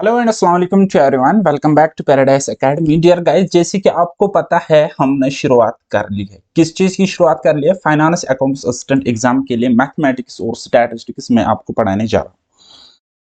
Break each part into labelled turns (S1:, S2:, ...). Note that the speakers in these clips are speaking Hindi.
S1: हेलो एंड अस्सलाम वालेकुम to everyone, welcome back to paradise academy. Dear guys, जैसे कि आपको पता है हमने शुरुआत कर ली है। किस चीज़ की शुरुआत कर ली है? फाइनेंस अकाउंट्स असिस्टेंट एग्जाम के लिए मैथमेटिक्स और स्टैटिस्टिक्स में आपको पढ़ाने जा रहा हूँ।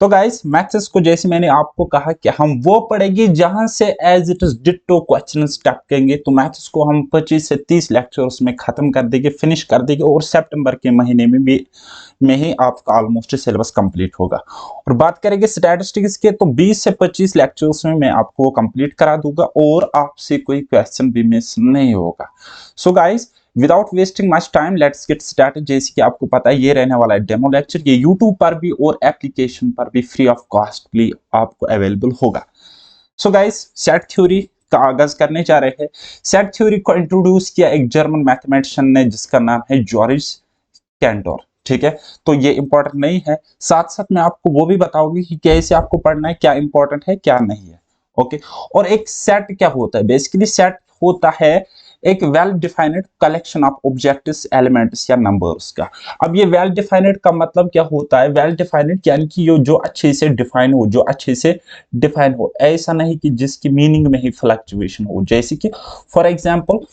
S1: तो गाइस, मैथ्स को जैसे मैंने आपको कहा कि हम वो पढ़ेंगे जहां से as it is ditto questions टपकेंगे। तो मैथ्स को हम 25 से 30 लेक्चर्स में खत्म कर देंगे, फिनिश कर देंगे और सितंबर के महीने में ही आपका ऑलमोस्ट सिलेबस कंप्लीट होगा। और बात करेंगे स्टैटिस्टिक्स के, तो 20 से 25 लेक्चर्स में मैं आपको वो कंप्लीट करा दूंगा और आपसे कोई क्वेश्चन भी मिस नहीं होगा। So guys, without wasting much time let's get started. जैसे कि आपको पता है ये रहने वाला है डेमो लेक्चर, ये यूट्यूब पर भी और एप्लीकेशन पर भी फ्री ऑफ कॉस्टली आपको अवेलेबल होगा। सो गाइस, सेट थ्योरी का आगाज करने जा रहे हैं। सेट थ्योरी को इंट्रोड्यूस किया एक जर्मन मैथमेटिशियन ने जिसका नाम है जॉर्ज कैंटोर। ठीक है, तो ये इंपॉर्टेंट नहीं है, साथ साथ मैं आपको वो भी बताऊंगी कि कैसे आपको पढ़ना है, क्या इंपॉर्टेंट है क्या नहीं है। ओके, और एक सेट क्या होता है? बेसिकली सेट होता है एक well defined collection of objects, elements या नंबर्स का। अब ये वेल डिफाइंड का मतलब क्या होता है? वेल डिफाइंड यानी कि जो अच्छे से डिफाइन हो, जो अच्छे से डिफाइन हो, ऐसा नहीं कि जिसकी मीनिंग में ही फ्लक्चुएशन हो। जैसे कि फॉर एग्जांपल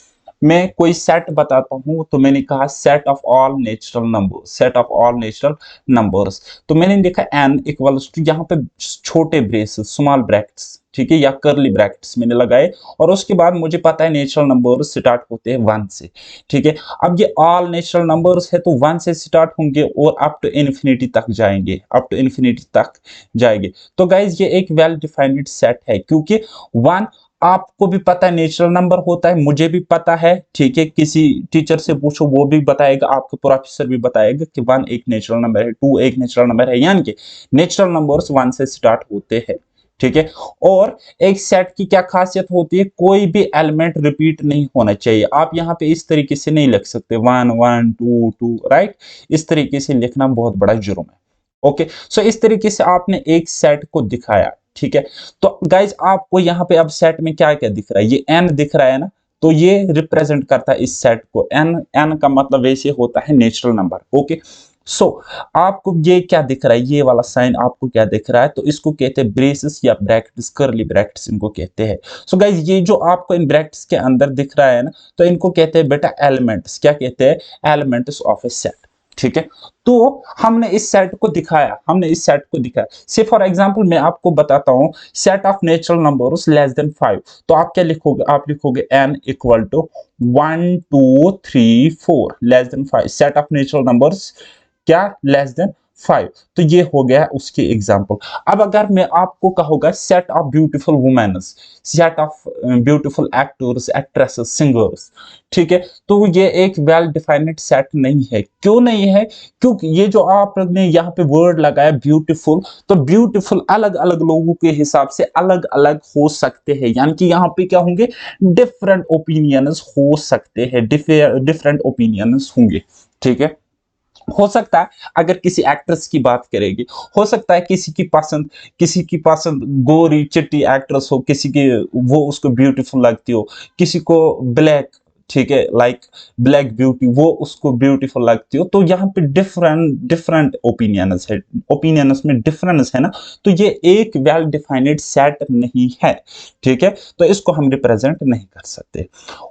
S1: मैं कोई सेट बताता हूं, तो मैंने कहा set of all natural numbers, set of all natural numbers. तो मैंने लिखा n इक्वल्स टू, यहाँ पे छोटे ब्रेसेस स्मॉल ब्रैकेट्स, ठीक है, या कर्ली ब्रैकेट्स मैंने लगाए, और उसके बाद मुझे पता है नेचुरल नंबर्स स्टार्ट होते हैं 1 से। ठीक है, अब ये ऑल नेचुरल नंबर्स है तो 1 से स्टार्ट होंगे और अप टू इन्फिनिटी तक जाएंगे, अप टू इन्फिनिटी तक जाएंगे। तो गाइज ये एक वेल डिफाइंड सेट है, क्योंकि 1 आपको भी पता है नेचुरल नंबर होता है, मुझे भी पता है। ठीक है, किसी टीचर से पूछो वो भी बताएगा, आपका प्रोफेसर भी बताएगा कि 1 एक नेचुरल नंबर है, 2 एक नेचुरल नंबर है, यानी कि नेचुरल नंबर्स 1 से स्टार्ट होते हैं। ठीक है, और एक सेट की क्या खासियत होती है? कोई भी एलिमेंट रिपीट नहीं होना चाहिए। आप यहाँ पे इस तरीके से नहीं लिख सकते 1 1 2 2, राइट? इस तरीके से लिखना बहुत बड़ा जुर्म है। ओके, सो इस तरीके से आपने एक सेट को दिखाया। ठीक है, तो गाइज आपको यहाँ पे अब सेट में क्या क्या दिख रहा है? ये n दिख रहा है ना, तो ये रिप्रेजेंट करता है इस सेट को। n का मतलब वैसे होता है नेचुरल नंबर। ओके, सो आपको ये क्या दिख रहा है? ये वाला साइन आपको क्या दिख रहा है? तो इसको कहते हैं ब्रेसेस या ब्रैकेट्स, कर्ली ब्रैकेट्स इनको कहते हैं। सो गाइज ये जो आपको इन ब्रैकेट्स के अंदर दिख रहा है ना, तो इनको कहते हैं बेटा एलिमेंट्स। क्या कहते हैं? Elements of a set. ठीक है, तो हमने इस सेट को दिखाया, हमने इस सेट को दिखाया। से फॉर एग्जांपल मैं आपको बताता हूं, set of natural numbers less than 5, तो आप क्या लिखोगे? आप लिखोगे n equal to 1 2 3 4 less than 5। Set of natural numbers क्या? Less than 5। तो ये हो गया उसकी एग्जांपल। अब अगर मैं आपको कहूंगा set of beautiful womens, set of beautiful actors, actresses, singers, ठीक है, तो ये एक वेल डिफाइंड सेट नहीं है। क्यों नहीं है? क्योंकि ये जो आपने यहाँ पे वर्ड लगाया ब्यूटीफुल, तो ब्यूटीफुल अलग अलग लोगों के हिसाब से अलग अलग हो सकते हैं, यानी कि यहाँ पे क्या होंगे? डिफरेंट ओपिनियंस हो सकते हैं, डिफरेंट ओपिनियंस होंगे। ठीक है, हो सकता है अगर किसी एक्ट्रेस की बात करेगी, हो सकता है किसी की पसंद गोरी चिट्टी एक्ट्रेस हो, किसी की वो उसको ब्यूटीफुल लगती हो, किसी को ब्लैक, ठीक है, लाइक ब्लैक ब्यूटी, वो उसको ब्यूटीफुल लगती हो। तो यहाँ पे डिफरेंट डिफरेंट ओपिनियंस है, ओपिनियंस में डिफरेंस है ना, तो ये एक वेल डिफाइंड सेट नहीं है। ठीक है, तो इसको हम रिप्रेजेंट नहीं कर सकते।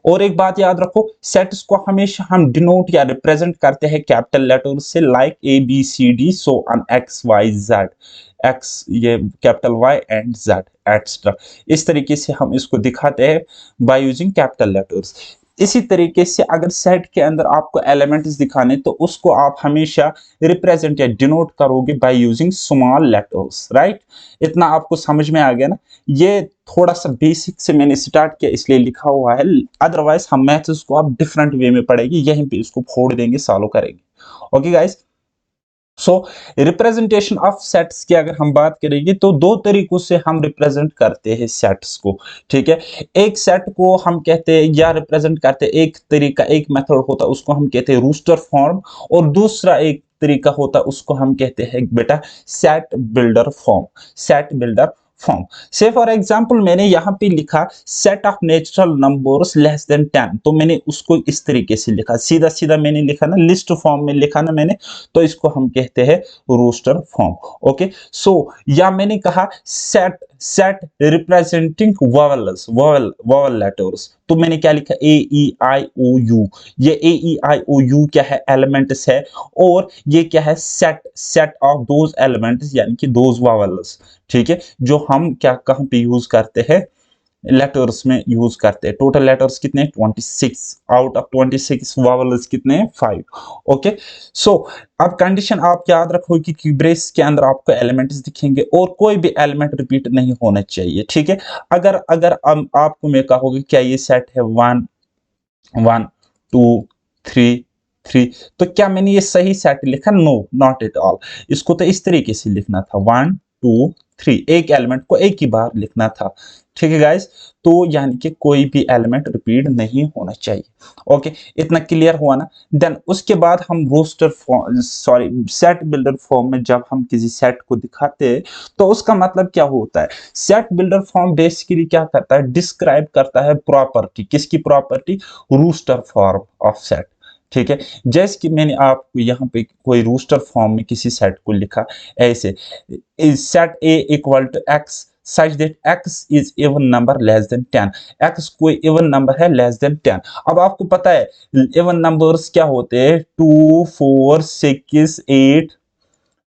S1: और एक बात याद रखो, सेट्स को हमेशा हम डिनोट या रिप्रेजेंट करते हैं कैपिटल लेटर से, like A B C D, so on X Y Z, X ये capital Y and Z etcetera. इस तरीके से हम इसको दिखाते हैं बाय यूजिंग कैपिटल लेटर्स। इसी तरीके से अगर सेट के अंदर आपको एलिमेंट्स दिखाने, तो उसको आप हमेशा रिप्रेजेंट या डिनोट करोगे by using small letters, right? इतना आपको समझ में आ गया ना? ये थोड़ा सा बेसिक से मैंने स्टार्ट किया इसलिए लिखा हुआ है, अदरवाइज हम मैथ्स को आप डिफरेंट वे में पढ़ेंगे, यहीं पे इसको फोड़ देंगे, सॉल्व करेंगे। Okay guys, so representation of sets की अगर हम बात करेंगे, तो दो तरीकों से हम रिप्रेजेंट करते हैं सेट्स को। ठीक है, एक सेट को हम कहते हैं या रिप्रेजेंट करते हैं, एक तरीका, एक मेथड होता है उसको हम कहते हैं रूस्टर फॉर्म, और दूसरा एक तरीका होता है उसको हम कहते हैं बेटा set builder form, set builder form. से फॉर एग्जांपल मैंने यहाँ पे लिखा set of natural numbers less then 10, तो मैंने उसको इस तरीके से लिखा, सीधा सीधा मैंने लिखा ना, लिस्ट फॉर्म में लिखा ना मैंने, तो इसको हम कहते हैं रोस्टर फॉर्म। ओके, सो या मैंने कहा set set representing vowels, vowel letters, तो मैंने क्या लिखा, ए ई आई ओ यू। ये ए ई आई ओ यू क्या है, एलिमेंट्स है, और ये क्या है, सेट ऑफ दोज एलिमेंट्स यानी कि दोज वॉवल्स। ठीक है, जो हम क्या कहाँ पे यूज करते हैं, लेटर्स में यूज करते हैं। टोटल लेटर्स कितने, 26, आउट ऑफ 26 वॉवल्स कितने, 5। ओके, सो अब कंडीशन आप याद रखो कि ब्रेस के अंदर आपको एलिमेंट्स दिखेंगे और कोई भी एलिमेंट रिपीट नहीं होना चाहिए। ठीक है, अगर अगर आपको मैं कहूँगी क्या ये सेट है 1 1 2 3 3, तो क्या मैंने ये सही सेट लिखा, नो नॉट एट ऑल। इसको तो इस तरीके से लिखना था 1 2 3, एक एलिमेंट को एक ही बार लिखना था। ठीक है गाइस, तो यानी कि कोई भी एलिमेंट रिपीट नहीं होना चाहिए। ओके, इतना क्लियर हुआ ना। देन उसके बाद हम roster form, sorry set builder form में जब हम किसी सेट को दिखाते हैं तो उसका मतलब क्या होता है। सेट बिल्डर फॉर्म बेसिकली क्या करता है, डिस्क्राइब करता है प्रॉपर्टी, किसकी property, roster form of set. ठीक है, जैसे कि मैंने आपको यहाँ पे कोई रोस्टर फॉर्म में किसी सेट को लिखा ऐसे, is set A equal to x such that x is even number less than 10, x कोई even number है less than 10। अब आपको पता है even numbers क्या होते हैं, 2 4 6 8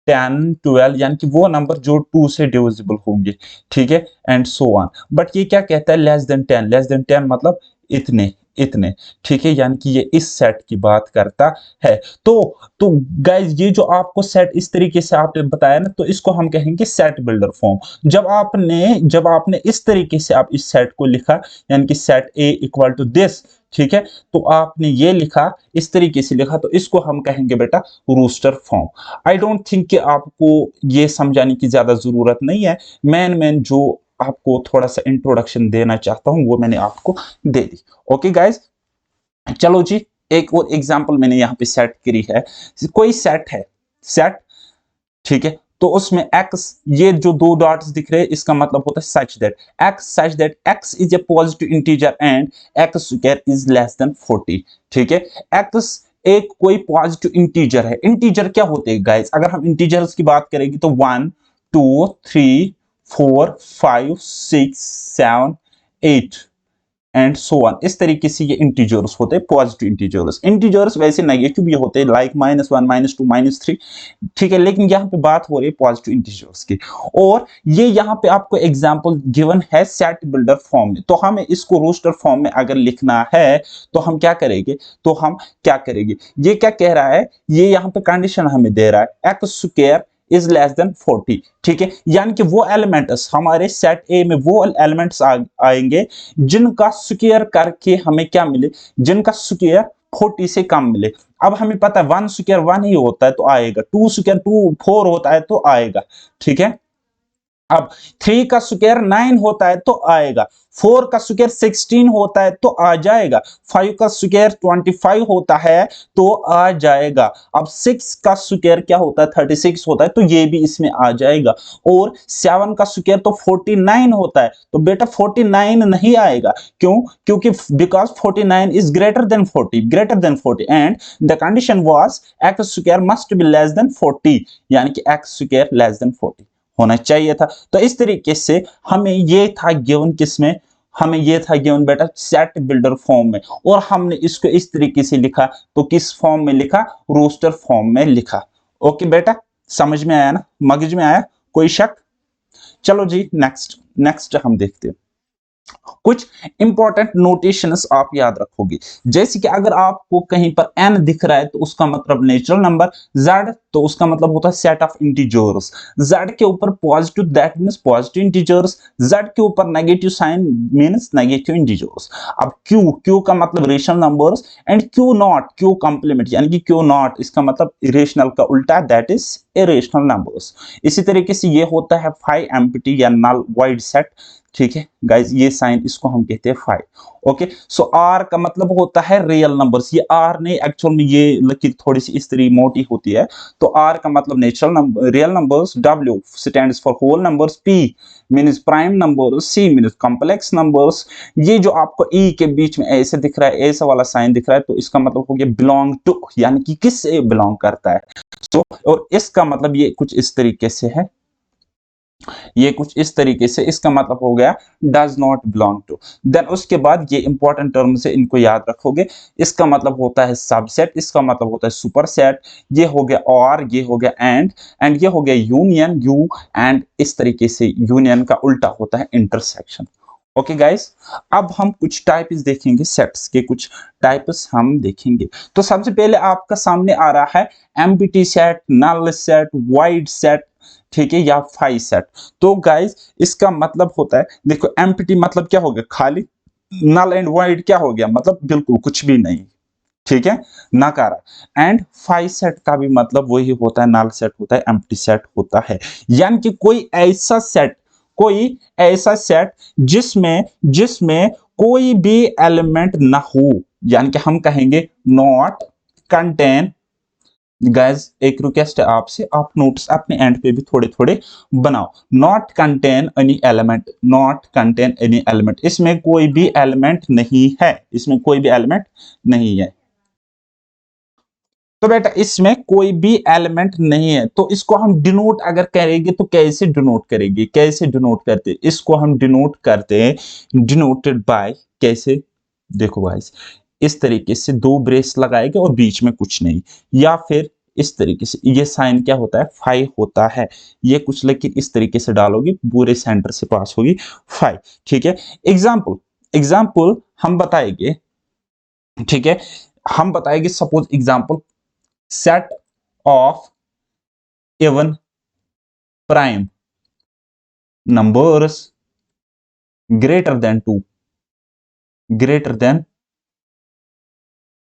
S1: 10 12, यानी कि वो नंबर जो 2 से डिविजिबल होंगे। ठीक है, एंड सो ऑन। बट ये क्या कहता है, लेस देन 10, लेस देन 10 मतलब इतने इतने। ठीक है, यानी कि ये इस सेट की बात करता है। तो गाइज ये जो आपको सेट इस तरीके से आपने बताया ना, तो इसको हम कहेंगे सेट बिल्डर फॉर्म। जब आपने इस तरीके से आप इस सेट को लिखा, यानी कि set A equal to this, ठीक है, तो आपने ये लिखा, इस तरीके से लिखा, तो इसको हम कहेंगे बेटा roster form. I don't think कि आपको ये समझाने की ज्यादा जरूरत नहीं है। मैन जो आपको थोड़ा सा इंट्रोडक्शन देना चाहता हूं वो मैंने आपको दे दी। ओके गाइज, चलो जी, एक और एग्जांपल मैंने यहाँ पे सेट करी है। कोई सेट है, सेट, ठीक है, तो उसमें x, ये जो दो डॉट्स दिख रहे हैं इसका मतलब होता है such that x is a positive integer and x square is less than 40। ठीक है, x एक कोई पॉजिटिव इंटीजर है। इंटीजर क्या होते हैं गाइस, अगर हम इंटीजर्स की बात करेंगे तो 1 2 3 4 5 6 7 8 एंड सो ऑन, इस तरीके से ये इंटीजर्स होते हैं, पॉजिटिव इंटीजर्स। इंटीजर्स वैसे नेगेटिव भी होते हैं, लाइक -1 -2 -3। ठीक है, लेकिन यहाँ पे बात हो रही है पॉजिटिव इंटीजर्स की। और ये यहाँ पे आपको एग्जांपल गिवन है सेट बिल्डर फॉर्म में, तो हमें इसको रोस्टर फॉर्म में अगर लिखना है तो हम क्या करेंगे, ये क्या कह रहा है, ये यहाँ पे कंडीशन हमें दे रहा है x square is less than 40। ठीक है, यानी कि वो एलिमेंट्स हमारे सेट ए में वो एलिमेंट्स आएंगे जिनका स्क्वायर करके हमें क्या मिले, जिनका स्क्वायर 40 से कम मिले। अब हमें पता है 1 स्क्वायर 1 ही होता है तो आएगा, 2 स्क्वायर 2 4 होता है तो आएगा। ठीक है, अब 3 का स्क्वायर 9 होता है तो आएगा, 4 का स्क्वायर 16 होता है तो आ जाएगा, 5 का स्क्वायर 25 होता है तो आ जाएगा। अब 6 का स्क्वायर क्या होता है, 36 होता है तो ये भी इसमें आ जाएगा। और 7 का स्क्वायर तो 49 होता है तो बेटा 49 नहीं आएगा। क्यों, क्योंकि because 49 is greater than 40 and the condition was x square must be less than 40, यानी कि एक्स स्क्वायर लेस देन 40 होना चाहिए था। तो इस तरीके से हमें ये था गिवन, किसमें, हमें ये था गिवन बेटा सेट बिल्डर फॉर्म में, और हमने इसको इस तरीके से लिखा, तो किस फॉर्म में लिखा, रोस्टर फॉर्म में लिखा। ओके बेटा, समझ में आया ना, मगज में आया, कोई शक। चलो जी, नेक्स्ट हम देखते हैं। कुछ इंपॉर्टेंट नोटेशंस आप याद रखोगे, जैसे कि अगर आपको कहीं पर n दिख रहा है तो उसका मतलब नेचुरल नंबर, z तो उसका मतलब होता है सेट ऑफ इंटीजर्स, z के ऊपर positive that means positive integers, z के ऊपर negative sign means negative integers. अब q का मतलब rational numbers and q complement यानी कि q नॉट, इसका मतलब इरेशनल का उल्टा दैट इज इरेशनल नंबर्स। इसी तरीके से ये होता है 5 एम्प्टी या नल वाइड सेट। ठीक है गाइज, ये साइन इसको हम कहते हैं फाई। ओके, सो आर का मतलब होता है रियल नंबर्स। ये आर नहीं, एक्चुअल में ये लकीर थोड़ी सी इस तरह मोटी होती है। तो आर का मतलब natural number, real numbers, W stands for whole numbers, P means prime numbers, C means complex numbers. ये जो आपको ई के बीच में ऐसे दिख रहा है, ऐसा वाला साइन दिख रहा है, तो इसका मतलब हो गया बिलोंग टू, यानी कि किस से बिलोंग करता है। सो और इसका मतलब ये कुछ इस तरीके से है, ये कुछ इस तरीके से, इसका मतलब हो गया does not belong to. Then उसके बाद ये इंपॉर्टेंट टर्म्स है, इनको याद रखोगे। इसका मतलब होता है सबसेट, इसका मतलब होता है सुपरसेट, ये हो गया और, ये हो गया एंड ये हो गया यूनियन, यू एंड इस तरीके से यूनियन का उल्टा होता है इंटरसेक्शन। ओके गाइस, अब हम कुछ टाइप्स देखेंगे, सेट्स के कुछ टाइप्स हम देखेंगे। तो सबसे पहले आपका सामने आ रहा है empty set, null set, void set, ठीक है, या फाई सेट। तो गाइस इसका मतलब होता है, देखो एम्प्टी मतलब क्या हो गया, खाली। नल एंड वाइड क्या हो गया, मतलब बिल्कुल कुछ भी नहीं, ठीक है, नकारा। एंड फाई सेट का भी मतलब वही होता है, नल सेट होता है, एम्प्टी सेट होता है। यानी कि कोई ऐसा सेट जिसमें जिसमें कोई भी एलिमेंट ना हो, यानी कि हम कहेंगे नॉट कंटेन। गाइस एक रिक्वेस्ट है आपसे, आप नोट्स अपने एंड पे भी थोड़े थोड़े बनाओ। Not contain any element, not contain any element, इसमें कोई भी एलिमेंट नहीं है, इसमें कोई भी एलिमेंट नहीं है। तो बेटा इसमें कोई भी एलिमेंट नहीं है, तो इसको हम डिनोट अगर करेंगे तो कैसे डिनोट करेंगे, कैसे डिनोट करते हैं इसको, हम डिनोट करते हैं डिनोटेड बाय, कैसे, देखो गाइस इस तरीके से दो ब्रेस लगाएंगे और बीच में कुछ नहीं, या फिर इस तरीके से, ये साइन क्या होता है, फाई होता है। ये कुछ लेकिन इस तरीके से डालोगे, पूरे सेंटर से पास होगी फाई, ठीक है। एग्जाम्पल एग्जाम्पल हम बताएंगे, ठीक है, हम बताएंगे suppose example, set of even prime numbers greater than two, greater than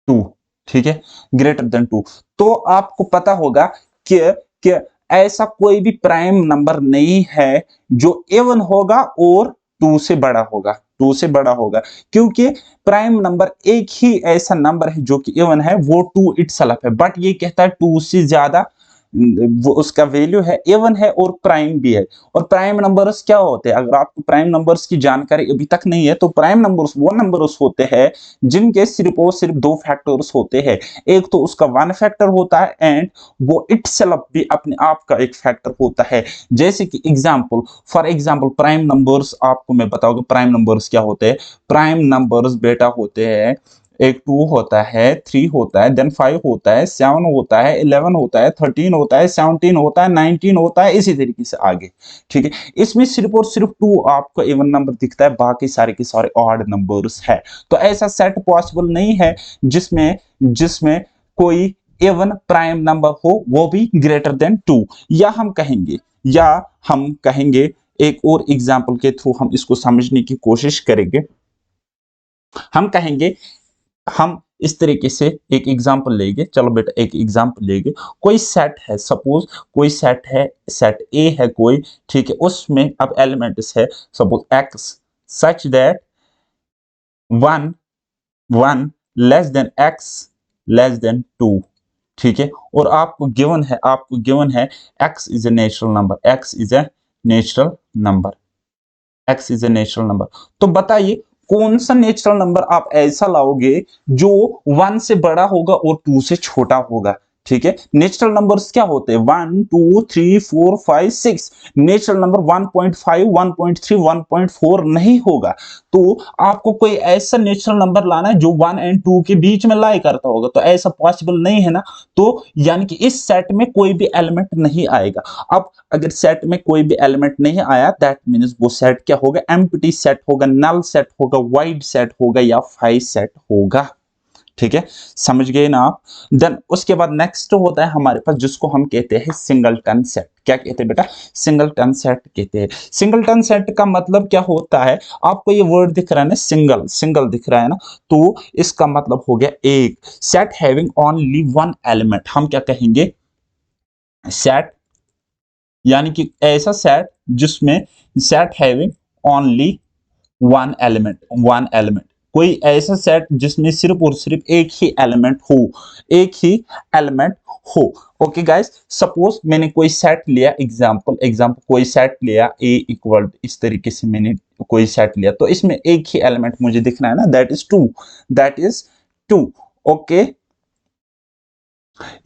S1: two, ठीक है, ग्रेटर देन टू। तो आपको पता होगा कि कि ऐसा कोई भी प्राइम नंबर नहीं है जो इवन होगा और टू से बड़ा होगा, टू से बड़ा होगा, क्योंकि प्राइम नंबर एक ही ऐसा नंबर है जो कि इवन है, वो टू इटसेल्फ है, बट ये कहता है टू से ज्यादा, वो उसका वैल्यू है, इवन है और प्राइम भी है। और प्राइम नंबर्स क्या होते हैं, अगर आपको प्राइम नंबर्स की जानकारी अभी तक नहीं है, तो प्राइम नंबर्स वो नंबर्स होते हैं जिनके सिर्फ और सिर्फ दो फैक्टर्स होते हैं। एक तो उसका वन फैक्टर होता है एंड वो इटसेल्फ भी अपने आप का एक फैक्टर होता है। जैसे कि example, for example prime numbers आपको मैं बताऊंगा प्राइम नंबर्स क्या होते हैं। प्राइम नंबर्स बेटा होते हैं, एक टू होता है, थ्री होता है, देन फाइव होता है, सेवन होता है, 11 होता है, 13 होता है, 17 होता है, 19 होता है, इसी तरीके से आगे, ठीक है। इसमें सिर्फ और सिर्फ टू आपको इवन नंबर दिखता है, बाकी सारे के सारे ऑड नंबर्स है। तो ऐसा सेट पॉसिबल नहीं है जिसमें जिसमें कोई इवन प्राइम नंबर हो, वो भी ग्रेटर देन टू। या हम कहेंगे एक और एग्जांपल के थ्रू हम इसको समझने की कोशिश करेंगे। हम कहेंगे, हम इस तरीके से एक एग्जांपल लेंगे, चलो बेटा एक एग्जांपल लेंगे। कोई सेट है, सपोज कोई सेट है, सेट ए है कोई, ठीक है, उसमें अब एलिमेंट्स है suppose x, such that one one less than x less than two, ठीक है। और आपको गिवन है x is a natural number, x is a natural number, x is a natural number. तो बताइए कौन सा नेचुरल नंबर आप ऐसा लाओगे जो वन से बड़ा होगा और टू से छोटा होगा, ठीक है। नेचुरल नंबर्स क्या होते हैं, 1 2 3 4 5 6। नेचुरल नंबर 1.5 1.3 1.4 नहीं होगा। तो आपको कोई ऐसा नेचुरल नंबर लाना है जो 1 एंड 2 के बीच में लाई करता होगा, तो ऐसा पॉसिबल नहीं है ना। तो यानी कि इस सेट में कोई भी एलिमेंट नहीं आएगा। अब अगर सेट में कोई भी एलिमेंट नहीं आया, दैट मीन्स वो सेट क्या होगा, एम्प्टी सेट होगा, नल सेट होगा, वाइड सेट होगा, या फाई सेट होगा, ठीक है। समझ गए ना आप। देन उसके बाद नेक्स्ट होता है हमारे पास जिसको हम कहते हैं सिंगलटन सेट। क्या कहते हैं बेटा, सिंगलटन सेट कहते हैं। सिंगलटन सेट का मतलब क्या होता है, आपको ये वर्ड दिख रहा है ना, सिंगल, सिंगल दिख रहा है ना, तो इसका मतलब हो गया एक set having only one element. हम क्या कहेंगे, सेट यानी कि ऐसा सेट जिसमें set having only one element, कोई ऐसा सेट जिसमें सिर्फ और सिर्फ एक ही एलिमेंट हो, एक ही एलिमेंट हो। ओके गाइस, सपोज मैंने कोई सेट लिया, एग्जांपल कोई सेट लिया ए इक्वल, इस तरीके से मैंने कोई सेट लिया, तो इसमें एक ही एलिमेंट मुझे दिखना है ना, that is two, that is two. Okay,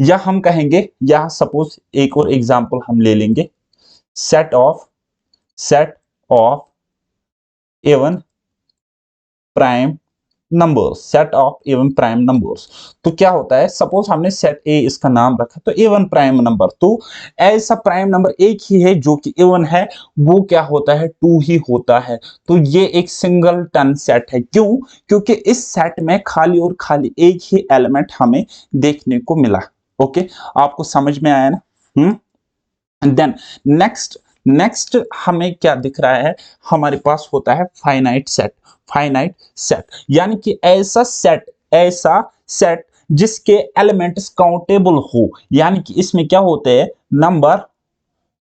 S1: या हम कहेंगे, या सपोज एक और एग्जांपल हम ले लेंगे, set of even prime numbers, set of even prime numbers. तो क्या होता है, सपोज हमने सेट ए इसका नाम रखा, तो इवन प्राइम नंबर, तो ऐसा प्राइम नंबर एक ही है जो कि इवन है, वो क्या होता है, टू ही होता है। तो ये एक सिंगल टन सेट है। क्यों? क्योंकि इस सेट में खाली और खाली एक ही एलिमेंट हमें देखने को मिला। ओके, आपको समझ में आया ना? देन नेक्स्ट हमें क्या दिख रहा है, हमारे पास होता है फाइनाइट सेट, यानी कि ऐसा सेट जिसके एलिमेंट्स काउंटेबल हो, यानी कि इसमें क्या होते हैं,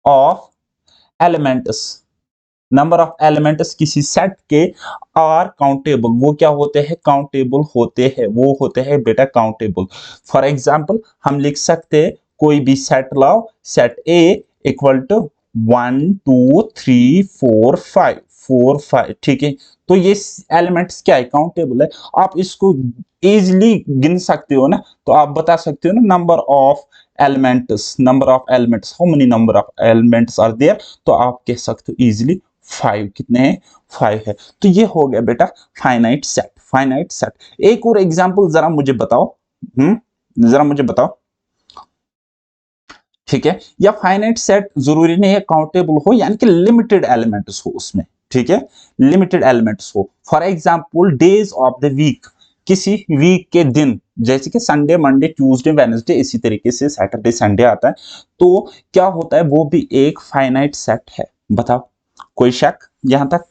S1: of elements number of elements किसी सेट के आर काउंटेबल, वो क्या होते हैं, काउंटेबल होते हैं, वो होते हैं बेटा काउंटेबल। फॉर एग्जांपल हम लिख सकते हैं, कोई भी सेट लाओ, सेट ए इक्वल टू 1 2 3 4 5, ठीक है। तो ये एलिमेंट्स क्या है, काउंटेबल है। आप इसको इजीली गिन सकते हो ना, तो आप बता सकते हो ना, number of elements, how many number of elements are there, तो आप कह सकते हो इजीली 5, कितने हैं, 5 है। तो ये हो गया बेटा फाइनाइट सेट। एक और एग्जांपल जरा मुझे बताओ, जरा मुझे बताओ, ठीक है। या फाइनाइट सेट जरूरी नहीं है काउंटेबल हो, यानी कि लिमिटेड एलिमेंट्स हो उसमें, ठीक है, लिमिटेड एलिमेंट्स हो। For example days of the week, किसी वीक के दिन, जैसे कि संडे मंडे ट्यूसडे वेडनेसडे, इसी तरीके से सैटरडे संडे आता है, तो क्या होता है, वो भी एक फाइनाइट सेट है। बताओ, कोई शक यहां तक?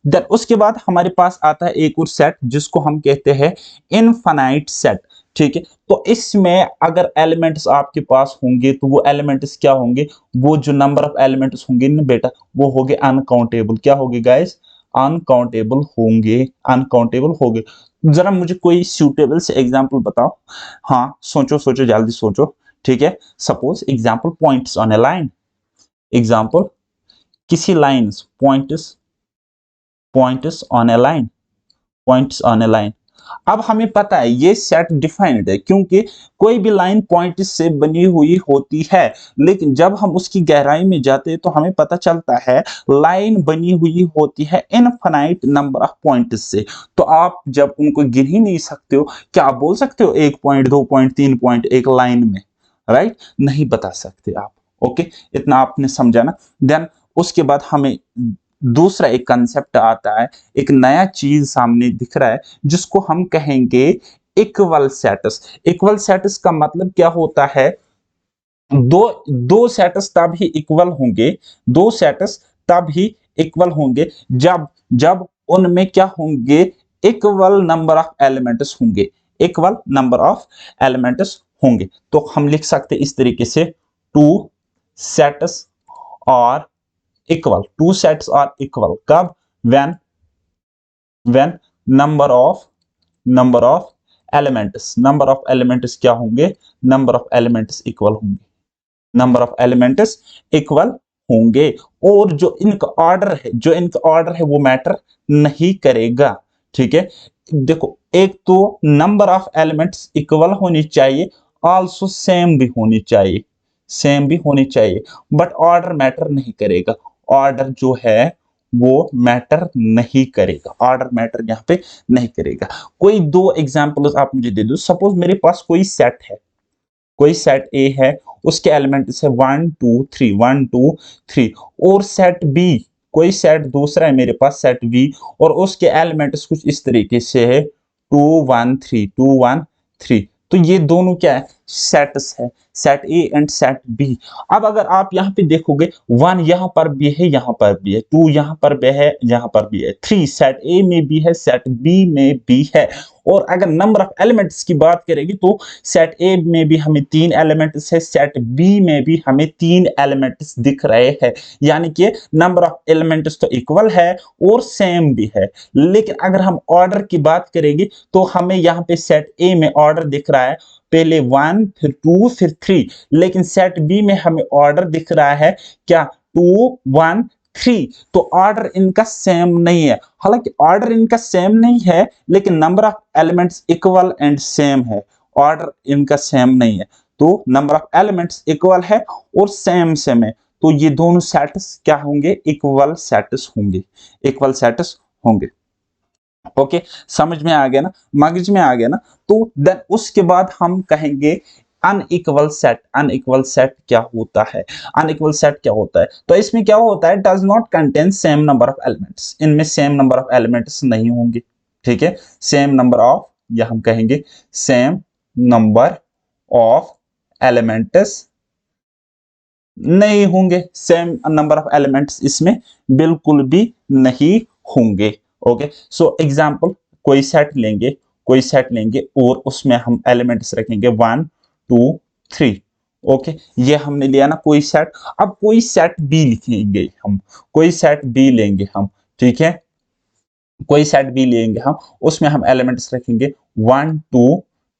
S1: देन उसके बाद हमारे पास आता है एक और सेट जिसको हम कहते हैं इनफाइनाइट सेट, ठीक है। तो इसमें अगर एलिमेंट्स आपके पास होंगे, तो वो एलिमेंट्स क्या होंगे, वो जो नंबर ऑफ एलिमेंट्स होंगे ना बेटा, वो होंगे अनकाउंटेबल। क्या होंगे गाइस, अनकाउंटेबल होंगे। जरा मुझे कोई सूटेबल से एग्जांपल बताओ। हाँ, सोचो जल्दी सोचो, ठीक है। Suppose example points on a line, example किसी lines, points on a line. अब हमें पता है ये सेट डिफाइंड है, क्योंकि कोई भी लाइन पॉइंट से बनी हुई होती है, लेकिन जब हम उसकी गहराई में जाते हैं तो हमें पता चलता है लाइन बनी हुई होती है इनफाइनाइट नंबर ऑफ पॉइंट्स से। तो आप जब उनको गिन ही नहीं सकते हो, क्या आप बोल सकते हो 1 पॉइंट 2 पॉइंट 3 पॉइंट एक लाइन में, राइट? नहीं बता सकते आप। ओके, इतना आपने समझा ना। देन उसके बाद हमें दूसरा एक कंसेप्ट आता है, एक नया चीज सामने दिख रहा है, जिसको हम कहेंगे इक्वल सेट्स। इक्वल सेट्स का मतलब क्या होता है, दो दो सेट्स तब ही इक्वल होंगे, दो सेट्स तब ही इक्वल होंगे जब जब उनमें क्या होंगे, इक्वल नंबर ऑफ एलिमेंट्स होंगे, इक्वल नंबर ऑफ एलिमेंट्स होंगे। तो हम लिख सकते इस तरीके से, two sets are equal, two sets are equal कब, व्हेन नंबर ऑफ एलिमेंट्स क्या होंगे, नंबर ऑफ एलिमेंट्स इक्वल होंगे, नंबर ऑफ एलिमेंट्स इक्वल होंगे। और जो इनका ऑर्डर है वो मैटर नहीं करेगा, ठीक है। देखो, एक तो नंबर ऑफ एलिमेंट्स इक्वल होनी चाहिए, आल्सो सेम भी होनी चाहिए, बट ऑर्डर मैटर नहीं करेगा। ऑर्डर जो है वो मैटर नहीं करेगा, ऑर्डर मैटर यहाँ पे नहीं करेगा। कोई दो एग्जांपल्स आप मुझे दे दो। सपोज मेरे पास कोई सेट है, कोई सेट ए है, उसके एलिमेंट्स है 1 2 3 1 2 3, और सेट बी, कोई सेट दूसरा है मेरे पास, सेट बी, और उसके एलिमेंट्स कुछ इस तरीके से है 2 1 3 2 1 3। तो ये दोनों क्या है, सेट्स है, set A and set B. अब अगर आप यहाँ पे देखोगे 1 यहाँ पर भी है, यहाँ पर भी है, 2 यहाँ पर भी है, यहाँ पर भी है, 3 सेट ए में भी है, सेट बी में भी है। और अगर नंबर ऑफ एलिमेंट्स की बात करेंगे तो सेट ए में भी हमें 3 एलिमेंट्स है, सेट बी में भी हमें 3 एलिमेंट्स दिख रहे हैं। यानी कि नंबर ऑफ एलिमेंट्स तो इक्वल है और सेम भी है। लेकिन अगर हम ऑर्डर की बात करेंगे तो हमें यहाँ पे सेट ए में ऑर्डर दिख रहा है, पहले 1 फिर 2 फिर 3, लेकिन सेट बी में हमें ऑर्डर दिख रहा है क्या, 2 1 3। तो ऑर्डर इनका सेम नहीं है। हालांकि ऑर्डर इनका सेम नहीं है लेकिन number of elements equal and same है। ऑर्डर इनका सेम नहीं है तो नंबर ऑफ एलिमेंट्स इक्वल है और सेम सेम है, तो ये दोनों सेट्स क्या होंगे, इक्वल सेट्स होंगे, इक्वल सेट्स होंगे। ओके, समझ में आ गया ना, मगज में आ गया ना। तो देन उसके बाद हम कहेंगे अनइक्वल सेट। अनइक्वल सेट क्या होता है, अनइक्वल सेट क्या होता है, तो इसमें क्या होता है, does not contain same number of elements. इनमें सेम नंबर ऑफ एलिमेंट्स नहीं होंगे, ठीक है, सेम नंबर ऑफ, या हम कहेंगे सेम नंबर ऑफ एलिमेंट्स नहीं होंगे, सेम नंबर ऑफ एलिमेंट्स इसमें बिल्कुल भी नहीं होंगे। ओके, सो एग्जांपल, कोई सेट लेंगे, कोई सेट लेंगे और उसमें हम एलिमेंट्स रखेंगे 1 2 3। ओके, ये हमने लिया ना कोई सेट। अब कोई सेट बी लिखेंगे हम, कोई सेट बी लेंगे हम, ठीक है, कोई सेट बी लेंगे हम, उसमें हम एलिमेंट्स रखेंगे 1 2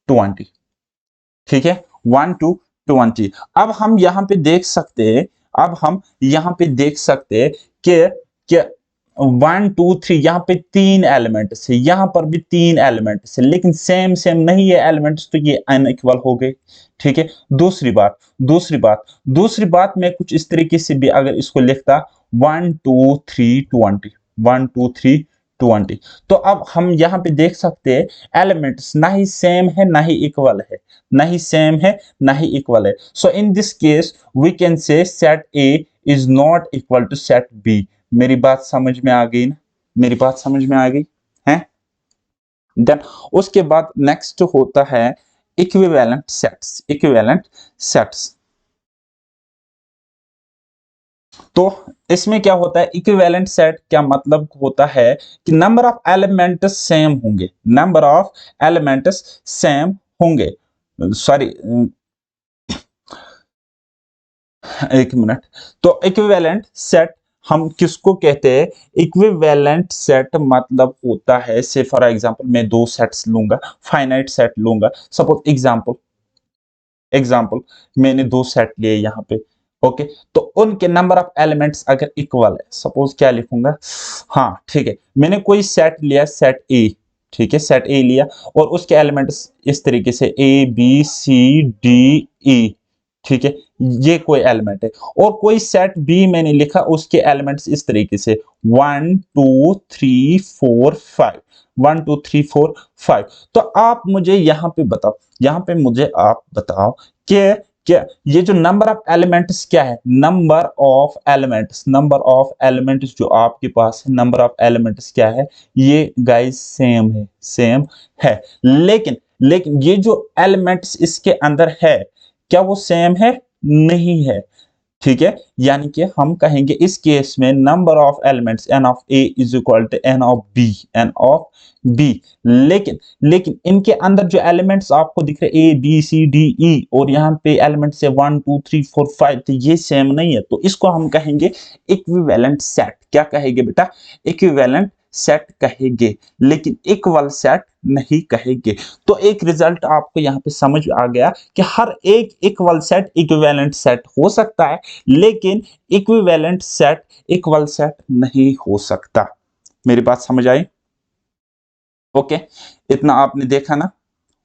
S1: 20, ठीक है, 1 2 20। अब हम यहाँ पे देख सकते हैं, अब हम यहाँ पे देख सकते हैं कि 1 2 3 यहाँ पे 3 एलिमेंट्स है, यहाँ पर भी 3 एलिमेंट्स है, लेकिन सेम सेम नहीं है एलिमेंट्स, तो ये अनइक्वल हो गए, ठीक है। दूसरी बात मैं कुछ इस तरीके से भी अगर इसको लिखता 1 2 3 20, 1 2 3 20, तो अब हम यहाँ पे देख सकते हैं एलिमेंट्स ना ही सेम है ना ही इक्वल है, ना ही सेम है ना ही इक्वल है। So in this case we can say set A is not equal to set B. मेरी बात समझ में आ गई ना, मेरी बात समझ में आ गई है। देन उसके बाद नेक्स्ट होता है इक्विवेलेंट सेट्स। इक्विवेलेंट सेट्स, तो इसमें क्या होता है, इक्विवेलेंट सेट क्या मतलब होता है कि नंबर ऑफ एलिमेंट्स सेम होंगे, नंबर ऑफ एलिमेंट्स सेम होंगे, सॉरी एक मिनट। तो इक्विवेलेंट सेट हम किसको कहते हैं, इक्विवेलेंट सेट मतलब होता है, से फॉर एग्जांपल मैं दो सेट्स लूंगा, फाइनाइट सेट लूंगा, सपोज एग्जांपल, मैंने दो सेट लिए यहाँ पे। ओके, तो उनके नंबर ऑफ एलिमेंट्स अगर इक्वल है, सपोज क्या लिखूंगा, हाँ ठीक है, मैंने कोई सेट लिया, सेट ए, ठीक है, सेट ए लिया और उसके एलिमेंट्स इस तरीके से ए बी सी डी ई, ठीक है, ये कोई एलिमेंट है। और कोई सेट बी मैंने लिखा, उसके एलिमेंट्स इस तरीके से 1 2 3 4 5, 1 2 3 4 5। तो आप मुझे यहाँ पे बताओ, यहाँ पे मुझे आप बताओ कि क्या ये जो नंबर ऑफ एलिमेंट्स क्या है, number of elements, number of elements जो आपके पास है, नंबर ऑफ एलिमेंट्स क्या है, ये गाइस सेम है, सेम है। लेकिन ये जो एलिमेंट्स इसके अंदर है क्या वो सेम है, नहीं है, ठीक है। यानी कि हम कहेंगे इस केस में number of elements n of a is equal to n of b, n of b। लेकिन इनके अंदर जो एलिमेंट्स आपको दिख रहे a b c d e और यहाँ पे एलिमेंट्स है 1 2 3 4 5, तो ये सेम नहीं है, तो इसको हम कहेंगे इक्विवेलेंट सेट। क्या कहेंगे बेटा, इक्विवेलेंट सेट कहेंगे, लेकिन इक्वल सेट नहीं कहेंगे। तो एक रिजल्ट आपको यहाँ पे समझ आ गया कि हर एक इक्वल सेट इक्विवेलेंट सेट हो सकता है, लेकिन इक्विवेलेंट सेट इक्वल सेट नहीं हो सकता। मेरी बात समझ आई? ओके, इतना आपने देखा ना।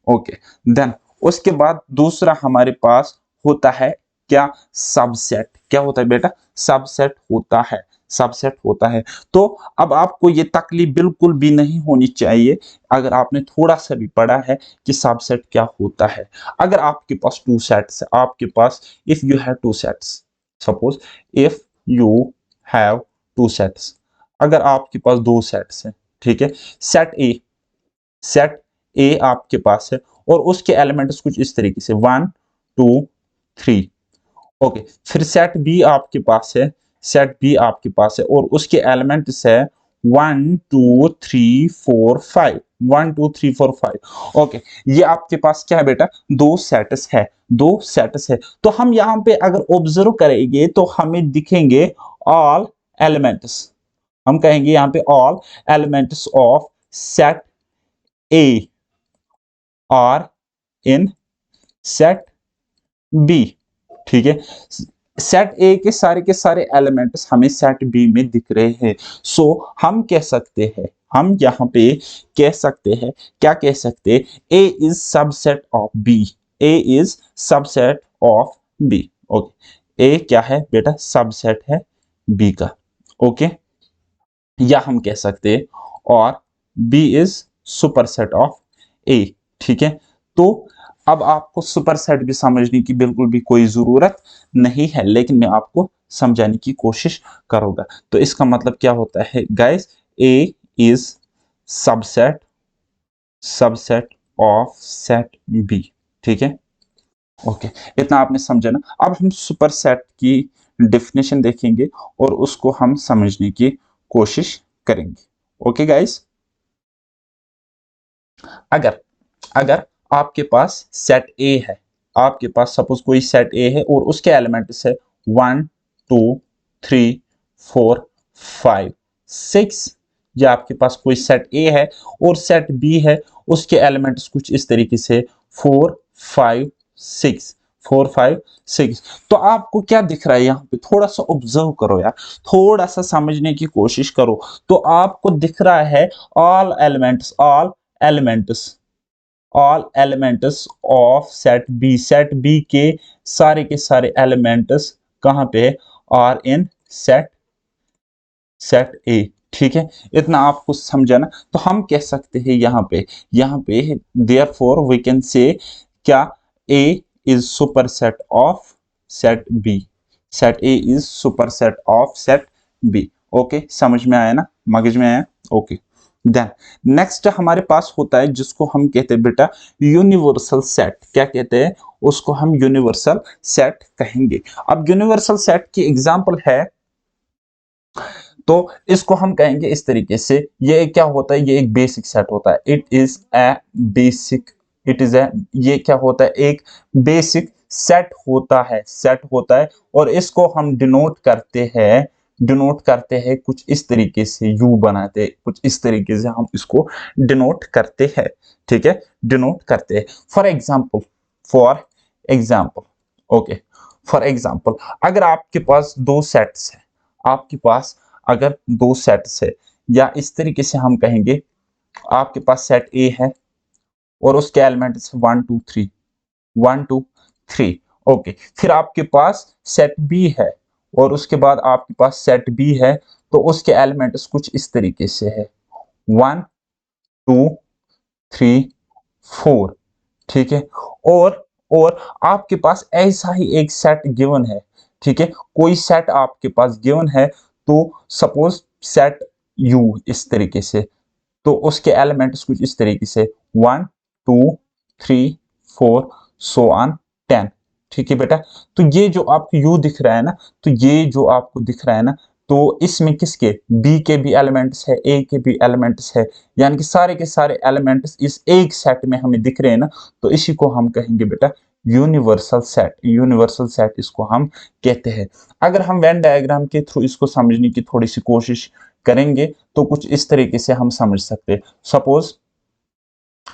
S1: ओके, देन उसके बाद दूसरा हमारे पास होता है क्या, सबसेट। क्या होता है बेटा, सबसेट होता है, सबसेट होता है। तो अब आपको ये तकलीफ बिल्कुल भी नहीं होनी चाहिए अगर आपने थोड़ा सा भी पढ़ा है कि सबसेट क्या होता है। अगर आपके पास टू सेट्स है, आपके पास if you have two sets, suppose if you have two sets, अगर आपके पास दो सेट्स हैं, ठीक है, सेट ए, सेट ए आपके पास है और उसके एलिमेंट्स कुछ इस तरीके से 1 2 3। ओके, फिर सेट बी आपके पास है, सेट बी आपके पास है और उसके एलिमेंट्स है 1 2 3 4 5, 1 2 3 4 5। ओके, ये आपके पास क्या है बेटा, दो सेट्स है, दो सेट्स है। तो हम यहाँ पे अगर ऑब्जर्व करेंगे तो हमें दिखेंगे ऑल एलिमेंट्स, हम कहेंगे यहाँ पे all elements of set A are in set B. ठीक है, सेट ए के सारे एलिमेंट्स हमें सेट बी में दिख रहे हैं। सो हम कह सकते हैं, हम यहाँ पे कह सकते हैं, क्या कह सकते हैं, A is subset of B, A is subset of B. Okay, A क्या है बेटा, सबसेट है बी का। ओके, या हम कह सकते हैं और बी इज सुपरसेट ऑफ ए। ठीक है, तो अब आपको सुपरसेट भी समझने की बिल्कुल भी कोई जरूरत नहीं है, लेकिन मैं आपको समझाने की कोशिश करूंगा। तो इसका मतलब क्या होता है guys, A is subset, subset of set B. ठीक है, ओके, इतना आपने समझा ना। अब हम सुपरसेट की डेफिनेशन देखेंगे और उसको हम समझने की कोशिश करेंगे। ओके गाइस, अगर अगर आपके पास सेट ए है, आपके पास सपोज कोई सेट ए है और उसके एलिमेंट्स है 1 2 3 4 5 6, या आपके पास कोई सेट ए है और सेट बी है, उसके एलिमेंट्स कुछ इस तरीके से 4 5 6, 4 5 6। तो आपको क्या दिख रहा है यहाँ पे, थोड़ा सा ऑब्जर्व करो यार, थोड़ा सा समझने की कोशिश करो। तो आपको दिख रहा है all elements, all elements, all elements of set B, set B के सारे एलिमेंट्स कहाँ पे are in set, set A. ठीक है, इतना आपको समझा ना। तो हम कह सकते हैं यहाँ पे देयरफॉर वी कैन से क्या, A is superset of set B, set A is superset of set B. Okay, समझ में आया ना, मगज में आया। ओके, देन नेक्स्ट हमारे पास होता है जिसको हम कहते हैं बेटा यूनिवर्सल सेट। क्या कहते हैं उसको, हम यूनिवर्सल सेट कहेंगे। अब यूनिवर्सल सेट की एग्जांपल है, तो इसको हम कहेंगे इस तरीके से, ये क्या होता है, ये एक बेसिक सेट होता है, it is a basic, it is a, ये क्या होता है, एक बेसिक सेट होता है, सेट होता है। और इसको हम डिनोट करते हैं, डिनोट करते हैं कुछ इस तरीके से, यू बनाते हैं कुछ इस तरीके से, हम इसको डिनोट करते हैं। ठीक है, डिनोट करते हैं। For example, for example, okay, for example अगर आपके पास दो सेट्स है, आपके पास अगर दो सेट्स है, या इस तरीके से हम कहेंगे आपके पास सेट ए है और उसके एलिमेंट्स 1 2 3, 1 2 3। ओके, फिर आपके पास सेट बी है और उसके बाद आपके पास सेट बी है, तो उसके एलिमेंट्स कुछ इस तरीके से है 1 2 3 4। ठीक है, और आपके पास ऐसा ही एक सेट गिवन है। ठीक है, कोई सेट आपके पास गिवन है, तो सपोज सेट यू इस तरीके से, तो उसके एलिमेंट्स कुछ इस तरीके से 1 2 3 4 सो ऑन 10। ठीक है बेटा, तो ये जो आपको यू दिख रहा है ना, तो ये जो आपको दिख रहा है ना, तो इसमें किसके, बी के भी एलिमेंट्स है, ए के भी एलिमेंट्स है, यानी कि सारे के सारे एलिमेंट्स इस एक सेट में हमें दिख रहे हैं ना। तो इसी को हम कहेंगे बेटा यूनिवर्सल सेट, यूनिवर्सल सेट इसको हम कहते हैं। अगर हम वेन डायग्राम के थ्रू इसको समझने की थोड़ी सी कोशिश करेंगे तो कुछ इस तरीके से हम समझ सकते हैं। सपोज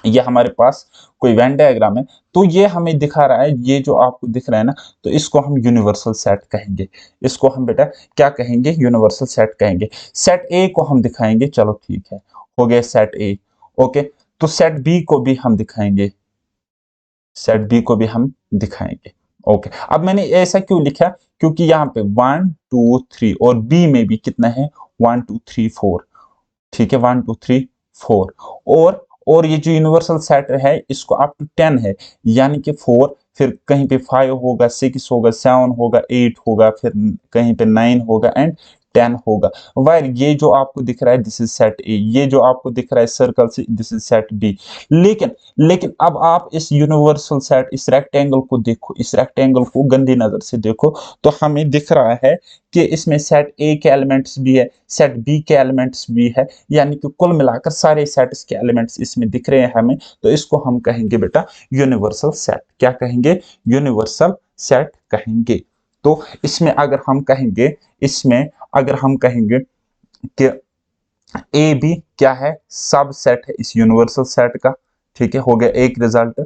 S1: ये हमारे पास कोई वेन डायग्राम है, तो ये हमें दिखा रहा है, ये जो आपको दिख रहा है ना, तो इसको हम यूनिवर्सल सेट कहेंगे। इसको हम बेटा क्या कहेंगे, यूनिवर्सल सेट कहेंगे। सेट ए को हम दिखाएंगे, चलो ठीक है, हो गया सेट ए। ओके, तो सेट बी को भी हम दिखाएंगे, सेट बी को भी हम दिखाएंगे। ओके, अब मैंने ऐसा क्यों लिखा, क्योंकि यहाँ पे 1 2 3 और बी में भी कितना है 1 2 3 4। ठीक है, 1 2 3 4। और ये जो यूनिवर्सल सेट है इसको अप टू 10 है, यानी कि 4, फिर कहीं पे 5 होगा, 6 होगा, 7 होगा, 8 होगा, फिर कहीं पे 9 होगा एंड 10 होगा। वायर ये जो आपको दिख रहा है दिस इज सेट ए, ये जो आपको दिख रहा है सर्कल से दिस इज सेट बी। लेकिन लेकिन अब आप इस यूनिवर्सल सेट, इस रेक्टेंगल को देखो, इस रेक्टेंगल को गंदी नजर से देखो, तो हमें दिख रहा है कि इसमें सेट ए के एलिमेंट्स भी है, सेट बी के एलिमेंट्स भी है, यानी कि कुल मिलाकर सारे सेट्स के एलिमेंट्स इसमें दिख रहे हैं हमें, तो इसको हम कहेंगे बेटा यूनिवर्सल सेट। क्या कहेंगे? यूनिवर्सल सेट कहेंगे। तो इसमें अगर हम कहेंगे, इसमें अगर हम कहेंगे कि ए भी क्या है? सब सेट है इस यूनिवर्सल सेट का। ठीक है, हो गया एक रिजल्ट।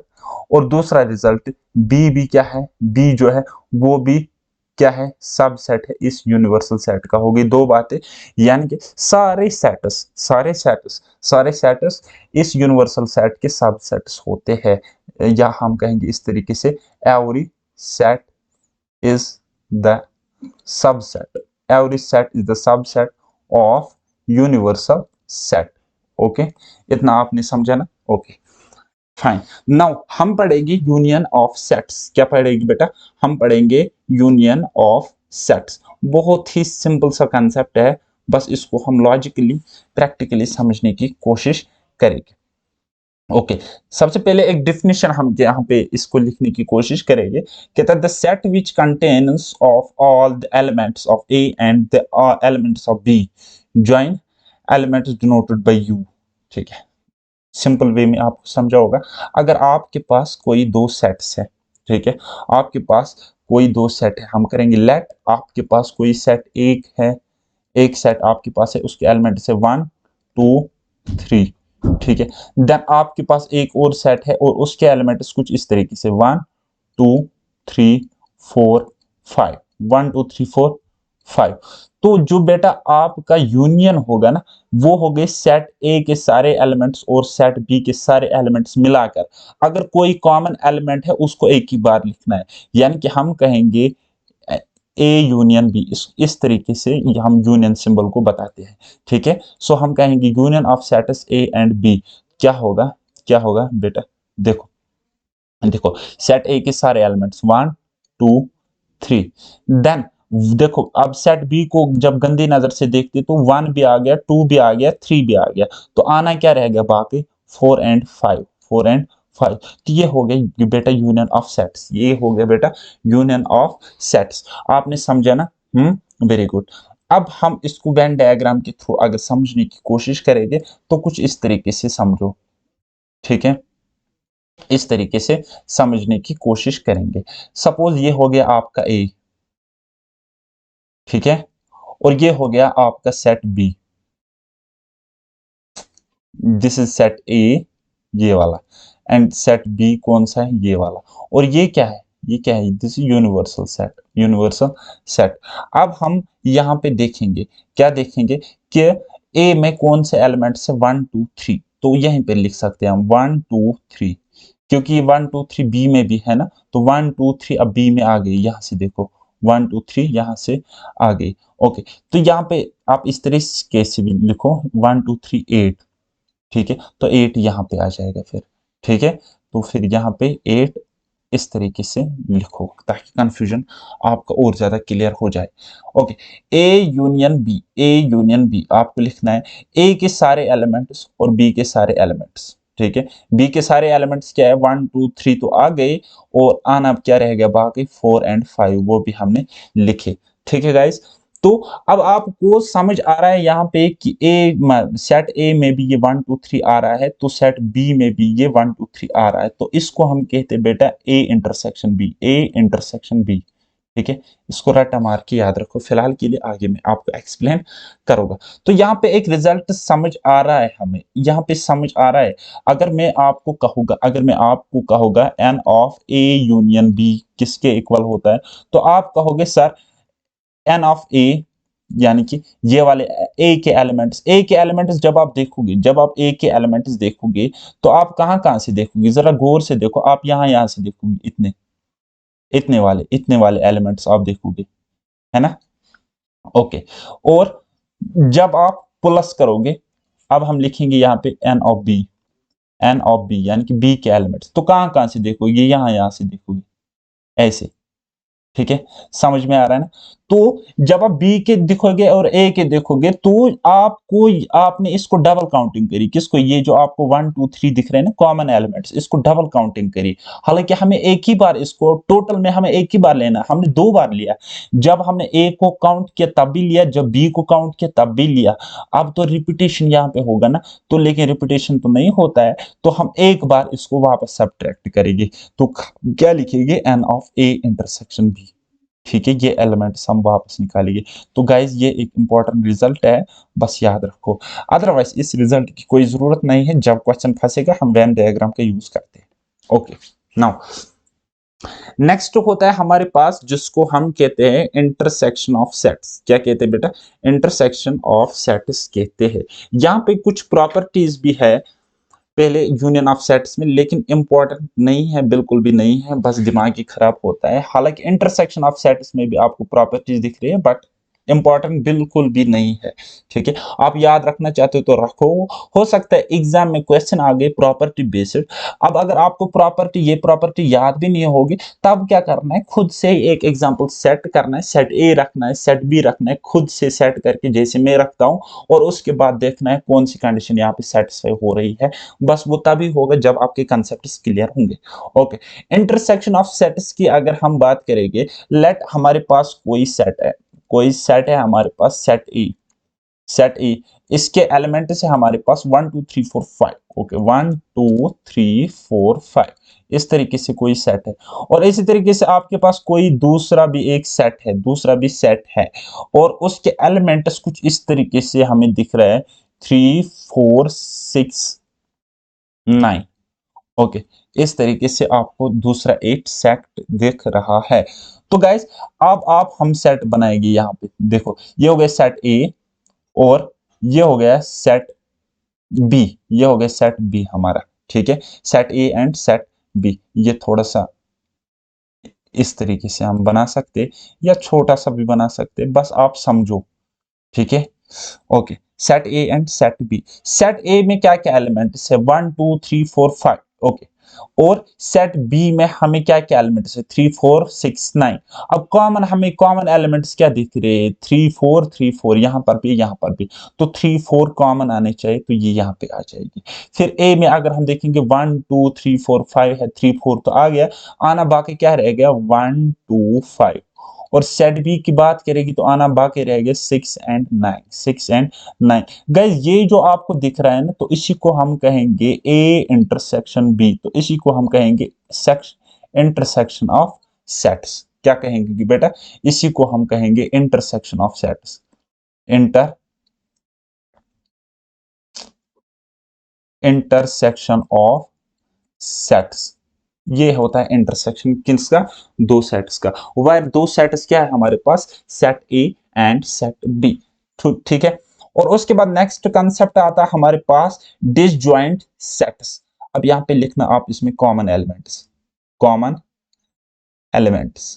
S1: और दूसरा रिजल्ट बी भी क्या है? बी जो है वो भी क्या है? सब सेट है इस यूनिवर्सल सेट का। हो गई दो बातें, यानी कि सारे सेट्स इस यूनिवर्सल सेट के सब सेट्स होते हैं, या हम कहेंगे इस तरीके से every set is the subset, every set is the subset of universal set। Okay, इतना आपने समझा ना? Okay fine. नाउ हम पढ़ेंगे यूनियन ऑफ सेट्स। क्या पढ़ेंगे बेटा? हम पढ़ेंगे यूनियन ऑफ सेट्स। बहुत ही सिंपल सा कंसेप्ट है, बस इसको हम लॉजिकली प्रैक्टिकली समझने की कोशिश करेंगे। ओके, सबसे पहले एक डिफिनेशन हम यहाँ पे इसको लिखने की कोशिश करेंगे कि the set which contains of all the elements of A and the elements of B join elements denoted by U. ठीक है, सिंपल वे में आपको समझा होगा। अगर आपके पास कोई दो सेट्स है, ठीक है, आपके पास कोई दो सेट है, हम करेंगे लेट आपके पास कोई सेट एक है, एक सेट आपके पास है, उसके एलिमेंट्स है 1 2 3। ठीक है, देन आपके पास एक और सेट है और उसके एलिमेंट्स कुछ इस तरीके से 1 2 3 4 5, 1 2 3 4 5। तो जो बेटा आपका यूनियन होगा ना, वो हो गए सेट ए के सारे एलिमेंट्स और सेट बी के सारे एलिमेंट्स मिलाकर। अगर कोई कॉमन एलिमेंट है उसको एक ही बार लिखना है, यानी कि हम कहेंगे ए यूनियन बी। इस तरीके से हम यूनियन सिंबल को बताते हैं। ठीक है, सो हम कहेंगे union of sets A and B क्या होगा? क्या होगा बेटा? देखो देखो, सेट ए के सारे एलिमेंट्स 1 2 3। देन देखो, अब सेट बी को जब गंदी नजर से देखते तो 1 भी आ गया, 2 भी आ गया, 3 भी आ गया, तो आना क्या रह गया बाकी? 4 एंड 5, 4 एंड 5। तो ये हो गया बेटा यूनियन ऑफ सेट्स, ये हो गया बेटा यूनियन ऑफ सेट्स। आपने समझा ना? Very good. अब हम इसको वेन डायग्राम के थ्रू अगर समझने की कोशिश करेंगे तो कुछ इस तरीके से समझो। ठीक है, इस तरीके से समझने की कोशिश करेंगे। सपोज ये हो गया आपका ए, ठीक है, और ये हो गया आपका set B, this is set A ये वाला, एंड सेट बी कौन सा है? ये वाला। और ये क्या है? ये क्या है? This is universal set, universal set. अब हम यहाँ पे देखेंगे, क्या देखेंगे कि ए में कौन से एलिमेंट्स है? 1 2 3। तो यहीं पे लिख सकते हैं हम 1 2 3, क्योंकि 1 2 3 बी में भी है ना, तो 1 2 3 अब बी में आ गई। यहाँ से देखो 1 2 3 यहाँ से आ गई। ओके, तो यहाँ पे आप इस तरीके से भी लिखो 1 2 3 8। ठीक है, तो 8 यहाँ पे आ जाएगा फिर। ठीक है, तो फिर यहाँ पे 8 इस तरीके से लिखो ताकि कंफ्यूजन आपका और ज्यादा क्लियर हो जाए। Okay, A union B, A union B आपको लिखना है ए के सारे एलिमेंट्स और बी के सारे एलिमेंट्स। ठीक है, बी के सारे एलिमेंट्स क्या है? 1 2 3 तो आ गए, और आना अब क्या रह गया बाकी? 4 एंड 5, वो भी हमने लिखे। ठीक है गाइस, तो अब आपको समझ आ रहा है यहाँ पे कि ए सेट ए में भी ये 1 2 3 आ रहा है, तो सेट बी में भी ये 1 2 3 आ रहा है, तो इसको हम कहते हैं बेटा A intersection B, A intersection B. ठीक है, इसको रट्टा मार के याद रखो, फिलहाल के लिए आगे मैं आपको एक्सप्लेन करूंगा। तो यहाँ पे एक रिजल्ट समझ आ रहा है हमें, यहाँ पे समझ आ रहा है। अगर मैं आपको कहूंगा, अगर मैं आपको कहूंगा n of A union B किसके इक्वल होता है, तो आप कहोगे सर एन ऑफ ए, यानी कि ये वाले ए के एलिमेंट्स जब आप देखोगे, जब आप ए के एलिमेंट्स देखोगे, तो आप कहां कहां से देखोगे? जरा गौर से देखो, आप यहां से देखोगे, इतने वाले एलिमेंट्स आप देखोगे, है ना? ओके, और जब आप प्लस करोगे, अब हम लिखेंगे यहाँ पे n of B, n of B यानी कि बी के एलिमेंट्स, तो कहां कहां से देखोगे? यहां से देखोगे, ऐसे। ठीक है, समझ में आ रहा है ना? तो जब आप बी के देखोगे और ए के देखोगे तो आपको आपने इसको डबल काउंटिंग करी, किसको, ये जो आपको 1 2 3 दिख रहे हैं ना कॉमन एलिमेंट्स, इसको डबल काउंटिंग करी। हालांकि हमें एक ही बार इसको टोटल में हमें एक ही बार लेना, हमने 2 बार लिया। जब हमने ए को काउंट किया तब भी लिया, जब बी को काउंट किया तब भी लिया। अब तो रिपीटेशन यहाँ पे होगा ना, तो लेकिन रिपीटेशन तो नहीं होता है, तो हम एक बार इसको वापस सब्ट्रैक्ट करेंगे। तो क्या लिखेंगे, n of A intersection B. ठीक है, ये एलिमेंट्स हम वापस निकालेंगे। तो गाइज ये एक इंपॉर्टेंट रिजल्ट है, बस याद रखो। अदरवाइज इस रिजल्ट की कोई जरूरत नहीं है, जब क्वेश्चन फंसेगा हम वेन डायग्राम का यूज करते हैं। ओके, नाउ नेक्स्ट होता है हमारे पास जिसको हम कहते हैं इंटरसेक्शन ऑफ सेट्स। क्या कहते हैं बेटा, इंटरसेक्शन ऑफ सेट्स कहते हैं। यहाँ पे कुछ प्रॉपर्टीज भी है पहले यूनियन ऑफ सेट्स में, लेकिन इंपॉर्टेंट नहीं है, बिल्कुल भी नहीं है, बस दिमाग ही खराब होता है। हालांकि इंटरसेक्शन ऑफ सेट्स में भी आपको प्रॉपर्टीज दिख रही है, बट इंपॉर्टेंट बिल्कुल भी नहीं है। ठीक है, आप याद रखना चाहते हो तो रखो, हो सकता है एग्जाम में क्वेश्चन आ गए प्रॉपर्टी बेस्ड। अब अगर आपको प्रॉपर्टी, ये प्रॉपर्टी याद भी नहीं होगी, तब क्या करना है, खुद से एक एग्जांपल सेट करना है, सेट ए रखना है, सेट बी रखना है, खुद से सेट करके जैसे मैं रखता हूं, और उसके बाद देखना है कौन सी कंडीशन यहाँ पे सेटिस्फाई हो रही है। बस वो तभी होगा जब आपके कंसेप्ट्स क्लियर होंगे। ओके, इंटरसेक्शन ऑफ सेट्स की अगर हम बात करेंगे, लेट हमारे पास कोई सेट है, कोई सेट है हमारे पास, सेट ई, सेट ई, इसके एलिमेंट से हमारे पास 1 2 3 4 5। ओके, 1 2 3 4 5 इस तरीके से कोई सेट है। और इसी तरीके से आपके पास कोई दूसरा भी एक सेट है, दूसरा भी सेट है, और उसके एलिमेंट्स कुछ इस तरीके से हमें दिख रहा है, 3 4 6 9। ओके, इस तरीके से आपको दूसरा एक सेट दिख रहा है। तो गाइस अब आप हम सेट बनाएंगे, यहाँ पे देखो ये हो गया सेट ए, और ये हो गया सेट बी, ये हो गया सेट बी हमारा। ठीक है, set A and set B, ये थोड़ा सा इस तरीके से हम बना सकते, या छोटा सा भी बना सकते, बस आप समझो। ठीक है, okay, set A and set B. Set A में क्या क्या एलिमेंट्स है, 1 2 3 4 5। ओके, और सेट बी में हमें क्या क्या एलिमेंट्स है, 3 4 6 9। अब कॉमन, हमें कॉमन एलिमेंट्स क्या दिख रहे हैं, 3 4 3 4, यहां पर भी यहां पर भी, तो 3 4 कॉमन आने चाहिए, तो ये यहां पे आ जाएगी। फिर ए में अगर हम देखेंगे 1 2 3 4 5 है, 3 4 तो आ गया, आना बाकी क्या रह गया, 1 2 5। और सेट बी की बात करेगी तो आना बाकी रहेगा 6 एंड 9, 6 एंड 9। गाइस ये जो आपको दिख रहा है ना, तो इसी को हम कहेंगे ए इंटरसेक्शन बी, तो इसी को हम कहेंगे इंटरसेक्शन ऑफ सेट्स। क्या कहेंगे कि बेटा, इसी को हम कहेंगे intersection of sets. Intersection of sets, ये होता है इंटरसेक्शन किसका, दो सेट्स का। वह दो सेट्स क्या है हमारे पास, set A and set B. ठीक है, और उसके बाद नेक्स्ट कंसेप्ट आता है हमारे पास डिसजॉइंट सेट्स। अब यहां पे लिखना आप इसमें कॉमन एलिमेंट्स, कॉमन एलिमेंट्स,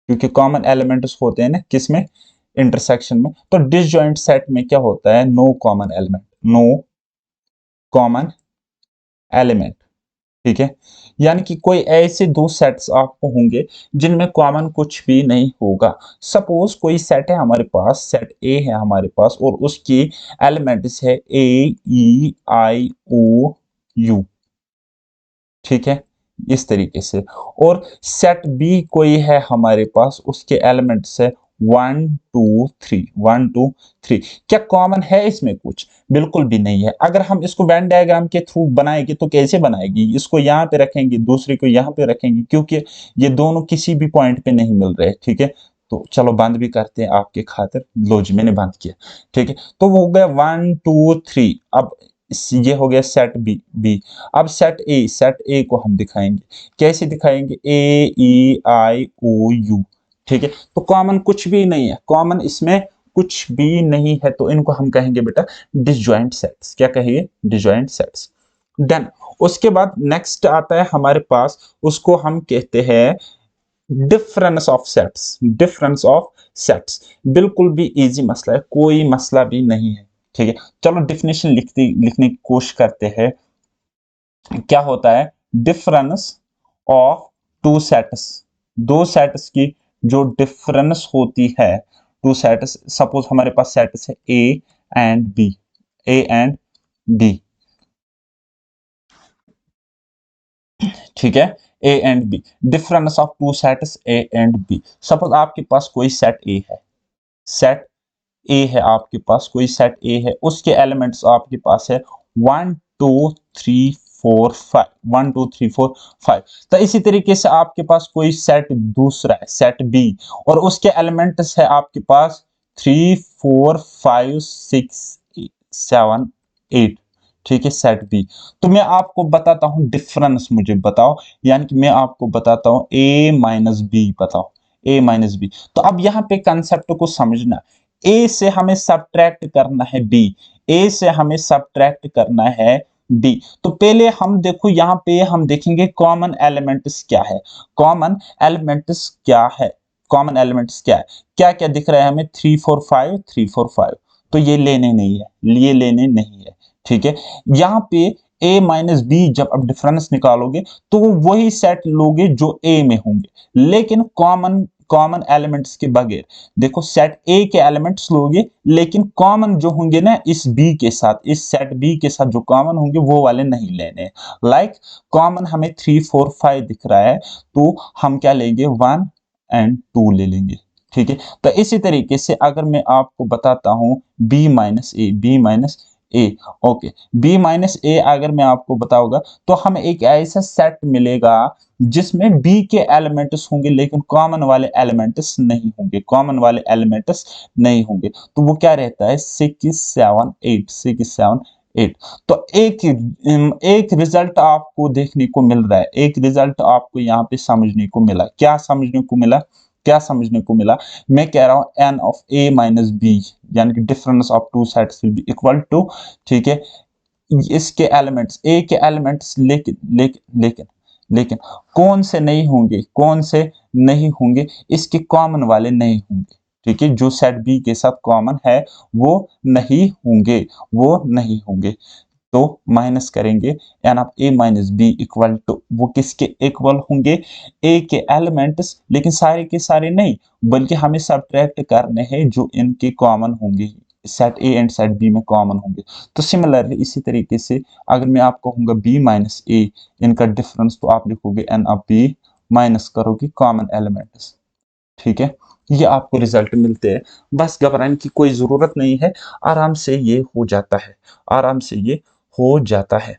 S1: क्योंकि कॉमन एलिमेंट्स होते हैं ना किसमें, इंटरसेक्शन में। तो डिसजॉइंट सेट में क्या होता है, no common element, no common element. ठीक है, यानी कि कोई ऐसे दो सेट्स आपको होंगे जिनमें कॉमन कुछ भी नहीं होगा। सपोज कोई सेट है हमारे पास, सेट ए है हमारे पास, और उसकी एलिमेंट्स है ए ई आई ओ यू। ठीक है, इस तरीके से। और सेट बी कोई है हमारे पास, उसके एलिमेंट्स है 1 2 3, 1 2 3। क्या कॉमन है इसमें कुछ, बिल्कुल भी नहीं है। अगर हम इसको वेन डायग्राम के थ्रू बनाएंगे तो कैसे बनाएगी, इसको यहाँ पे रखेंगे, दूसरे को यहाँ पे रखेंगे, क्योंकि ये दोनों किसी भी पॉइंट पे नहीं मिल रहे। ठीक है, तो चलो बंद भी करते हैं आपके खातिर, लो जी मैंने बंद किया। ठीक है, तो वो हो गया 1 2 3। अब ये हो गया सेट बी बी। अब सेट ए को हम दिखाएंगे, कैसे दिखाएंगे, ए ई आई ओ यू। ठीक है, तो कॉमन कुछ भी नहीं है, कॉमन इसमें कुछ भी नहीं है, तो इनको हम कहेंगे बेटा डिसजॉइंट सेट्स। क्या कहेंगे, डिसजॉइंट सेट्स। देन उसके बाद नेक्स्ट आता है हमारे पास, उसको हम कहते हैं difference of sets. Difference of sets बिल्कुल भी इजी मसला है, कोई मसला भी नहीं है। ठीक है, चलो डिफिनेशन लिखने की कोशिश करते हैं। क्या होता है, डिफरेंस ऑफ टू सेट्स, दो सेट्स की जो डिफरेंस होती है टू सेट्स, सपोज हमारे पास सेट्स है A and B, A and B, ठीक है, A and B, difference of two sets A and B. Suppose आपके पास कोई सेट ए है, सेट ए है आपके पास, कोई सेट ए है, उसके एलिमेंट्स आपके पास है 1 2 3 4 5, 1 2 3 4 5। तो इसी तरीके से आपके पास कोई सेट दूसरा है, सेट बी, और उसके एलिमेंट्स है आपके पास 3 4 5 6 7 8, ठीक है, सेट बी। तो मैं आपको बताता हूं डिफरेंस, मुझे बताओ, यानी कि मैं आपको बताता हूं ए माइनस बी, बताओ ए माइनस बी। तो अब यहां पे कंसेप्ट को समझना, ए से हमें सब्ट्रैक्ट करना है बी, ए से हमें सब्ट्रैक्ट करना है बी। तो पहले हम देखो यहां पे हम देखेंगे कॉमन एलिमेंट्स क्या है, कॉमन एलिमेंट्स क्या है, कॉमन एलिमेंट्स क्या है, क्या क्या दिख रहा है हमें, 3 4 5 3 4 5, तो ये लेने नहीं है, ये लेने नहीं है, ठीक है। यहाँ पे a माइनस बी जब आप डिफरेंस निकालोगे तो वही सेट लोगे जो a में होंगे, लेकिन कॉमन कॉमन एलिमेंट्स के बगैर। देखो सेट ए के एलिमेंट्स लोगे, लेकिन कॉमन जो होंगे ना इस बी के साथ, इस सेट बी के साथ जो कॉमन होंगे वो वाले नहीं लेने। लाइक कॉमन हमें 3 4 5 दिख रहा है, तो हम क्या लेंगे, 1 और 2 ले लेंगे, ठीक है। तो इसी तरीके से अगर मैं आपको बताता हूं बी माइनस ए, बी माइनस ए, ओके, बी माइनस ए अगर मैं आपको बताऊंगा तो हमें एक ऐसा सेट मिलेगा जिसमें बी के एलिमेंट्स होंगे लेकिन कॉमन वाले एलिमेंट्स नहीं होंगे, कॉमन वाले एलिमेंट्स नहीं होंगे। तो वो क्या रहता है, 6 7 8, 6 7 8। तो एक रिजल्ट आपको देखने को मिल रहा है, एक रिजल्ट आपको यहाँ पे समझने को मिला, क्या समझने को मिला, क्या समझने को मिला, मैं कह रहा हूं n of A minus B, यानी कि difference of two sets will be equal to, ठीक है, इसके एलिमेंट्स, ए के एलिमेंट्स, लेकिन लेकिन लेकिन लेकिन कौन से नहीं होंगे, कौन से नहीं होंगे, इसके कॉमन वाले नहीं होंगे, ठीक है, जो सेट बी के साथ कॉमन है वो नहीं होंगे, वो नहीं होंगे। तो माइनस करेंगे n of A minus B equal to, वो किसके इक्वल होंगे, ए के एलिमेंट्स, लेकिन सारे के सारे नहीं, बल्कि हमें सब्ट्रैक्ट करने हैं जो इनके कॉमन होंगे, set A and set B में कॉमन होंगे। तो सिमिलरली इसी तरीके से अगर मैं आपको कहूंगा बी माइनस ए, इनका डिफरेंस, तो आप लिखोगे एन ऑफ बी माइनस करोगे कॉमन एलिमेंट्स, ठीक है। ये आपको रिजल्ट मिलते हैं, बस घबराने की कोई जरूरत नहीं है, आराम से ये हो जाता है, आराम से ये हो जाता है।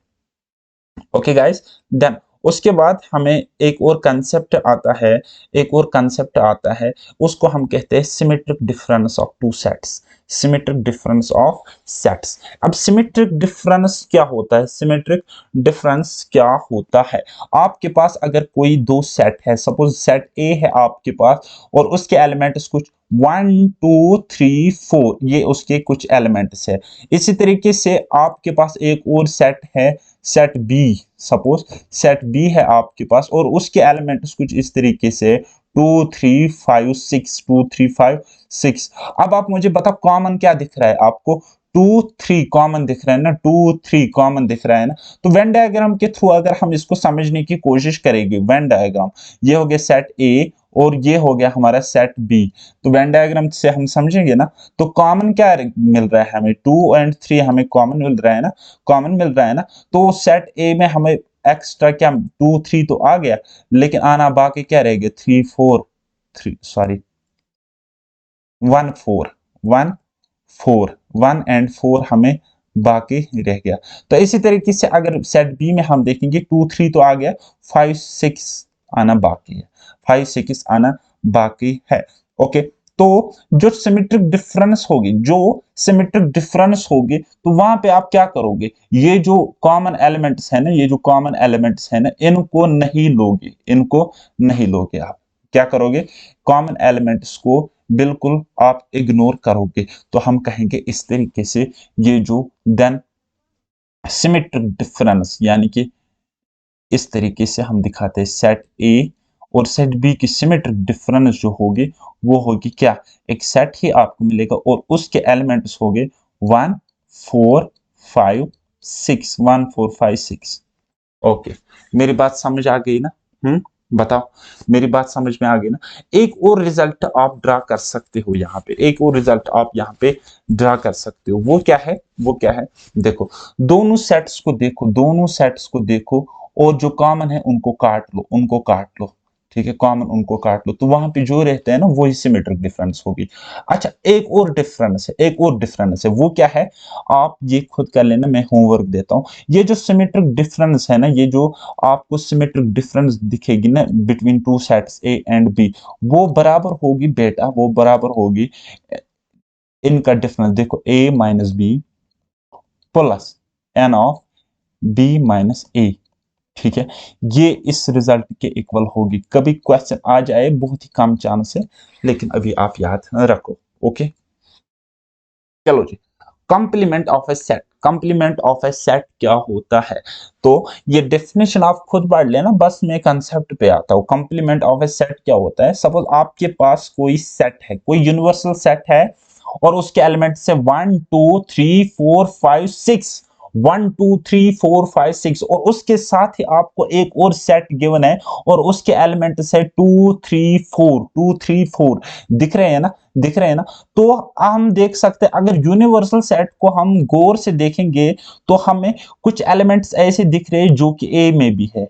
S1: ओके गाइस, देन उसके बाद हमें एक और कंसेप्ट आता है, एक और कंसेप्ट आता है, उसको हम कहते हैं symmetric difference of two sets, symmetric difference of sets. अब सिमेट्रिक डिफरेंस क्या होता है, सिमेट्रिक डिफरेंस क्या होता है, आपके पास अगर कोई दो सेट है, सपोज सेट ए है आपके पास और उसके एलिमेंट्स कुछ 1 2 3 4, ये उसके कुछ एलिमेंट्स है। इसी तरीके से आपके पास एक और सेट है, set B, suppose set B है आपके पास और उसके एलिमेंट्स कुछ इस तरीके से 2 3 5 6, 2 3 5 6। अब आप मुझे बताओ कॉमन क्या दिख रहा है आपको, 2 3 कॉमन दिख रहा है ना, 2 3 कॉमन दिख रहा है ना। तो वेन डायग्राम के थ्रू अगर हम इसको समझने की कोशिश करेंगे, वेन डायग्राम, ये हो गया सेट ए और ये हो गया हमारा सेट बी, तो वेन डायग्राम से हम समझेंगे ना, तो कॉमन क्या मिल रहा है हमें, 2 और 3 हमें कॉमन मिल रहा है ना, कॉमन मिल रहा है ना। तो सेट ए में हमें एक्स्ट्रा क्या 2 3 तो आ गया, लेकिन आना बाकी क्या रहेगा, 3 4 3, सॉरी 1 4 1 4, 1 और 4 हमें बाकी रह गया। तो इसी तरीके से अगर सेट बी में हम देखेंगे 2 3 तो आ गया, 5 6 आना बाकी है, 5 6 आना बाकी है। ओके, तो जो सिमेट्रिक डिफरेंस होगी, जो सिमेट्रिक डिफरेंस होगी, तो वहां पे आप क्या करोगे, ये जो कॉमन एलिमेंट्स है ना, ये जो कॉमन एलिमेंट्स है ना, इनको नहीं लोगे, इनको नहीं लोगे, आप क्या करोगे, कॉमन एलिमेंट्स को बिल्कुल आप इग्नोर करोगे। तो हम कहेंगे इस तरीके से ये जो देन सिमेट्रिक डिफरेंस, यानी कि इस तरीके से हम दिखाते हैं सेट ए और सेट बी की सिमेट्रिक डिफरेंस जो होगी वो होगी क्या, एक सेट ही आपको मिलेगा और उसके एलिमेंट्स होंगे 1 4 5 6, 1 4 5 6। ओके, मेरी बात समझ आ गई ना, बताओ, मेरी बात समझ में आ गई ना? एक और रिजल्ट आप ड्रा कर सकते हो यहाँ पे, एक और रिजल्ट आप यहाँ पे ड्रा कर सकते हो। वो क्या है? वो क्या है? देखो, दोनों सेट्स को देखो, दोनों सेट्स को देखो, और जो कॉमन है उनको काट लो, उनको काट लो। ठीक है, कॉमन उनको काट लो, तो वहां पे जो रहते हैं ना वही सिमेट्रिक डिफरेंस होगी। अच्छा, एक और डिफरेंस है, एक और डिफरेंस है, वो क्या है? आप ये खुद कर लेना, मैं होमवर्क देता हूँ। ये जो सिमेट्रिक डिफरेंस है ना, ये जो आपको सिमेट्रिक डिफरेंस दिखेगी ना between two sets A and B, वो बराबर होगी बेटा, वो बराबर होगी इनका डिफरेंस। देखो, A minus B plus N of B minus A. ठीक है, ये इस रिजल्ट के इक्वल होगी। कभी क्वेश्चन आ जाए, बहुत ही कम चांस है, लेकिन अभी आप याद रखो। ओके, चलो जी। Complement of a set, complement of a set क्या होता है? तो ये डेफिनेशन आप खुद पढ़ लेना, बस मैं कंसेप्ट पे आता हूँ। कंप्लीमेंट ऑफ ए सेट क्या होता है? सपोज आपके पास कोई सेट है, कोई यूनिवर्सल सेट है, और उसके एलिमेंट से 1 2 3 4 5 6 और उसके साथ ही आपको एक और सेट गिवन है, और उसके एलिमेंट से 2 3 4 दिख रहे हैं ना, दिख रहे हैं ना? तो हम देख सकते हैं, अगर यूनिवर्सल सेट को हम गौर से देखेंगे, तो हमें कुछ एलिमेंट्स ऐसे दिख रहे हैं जो कि ए में भी है।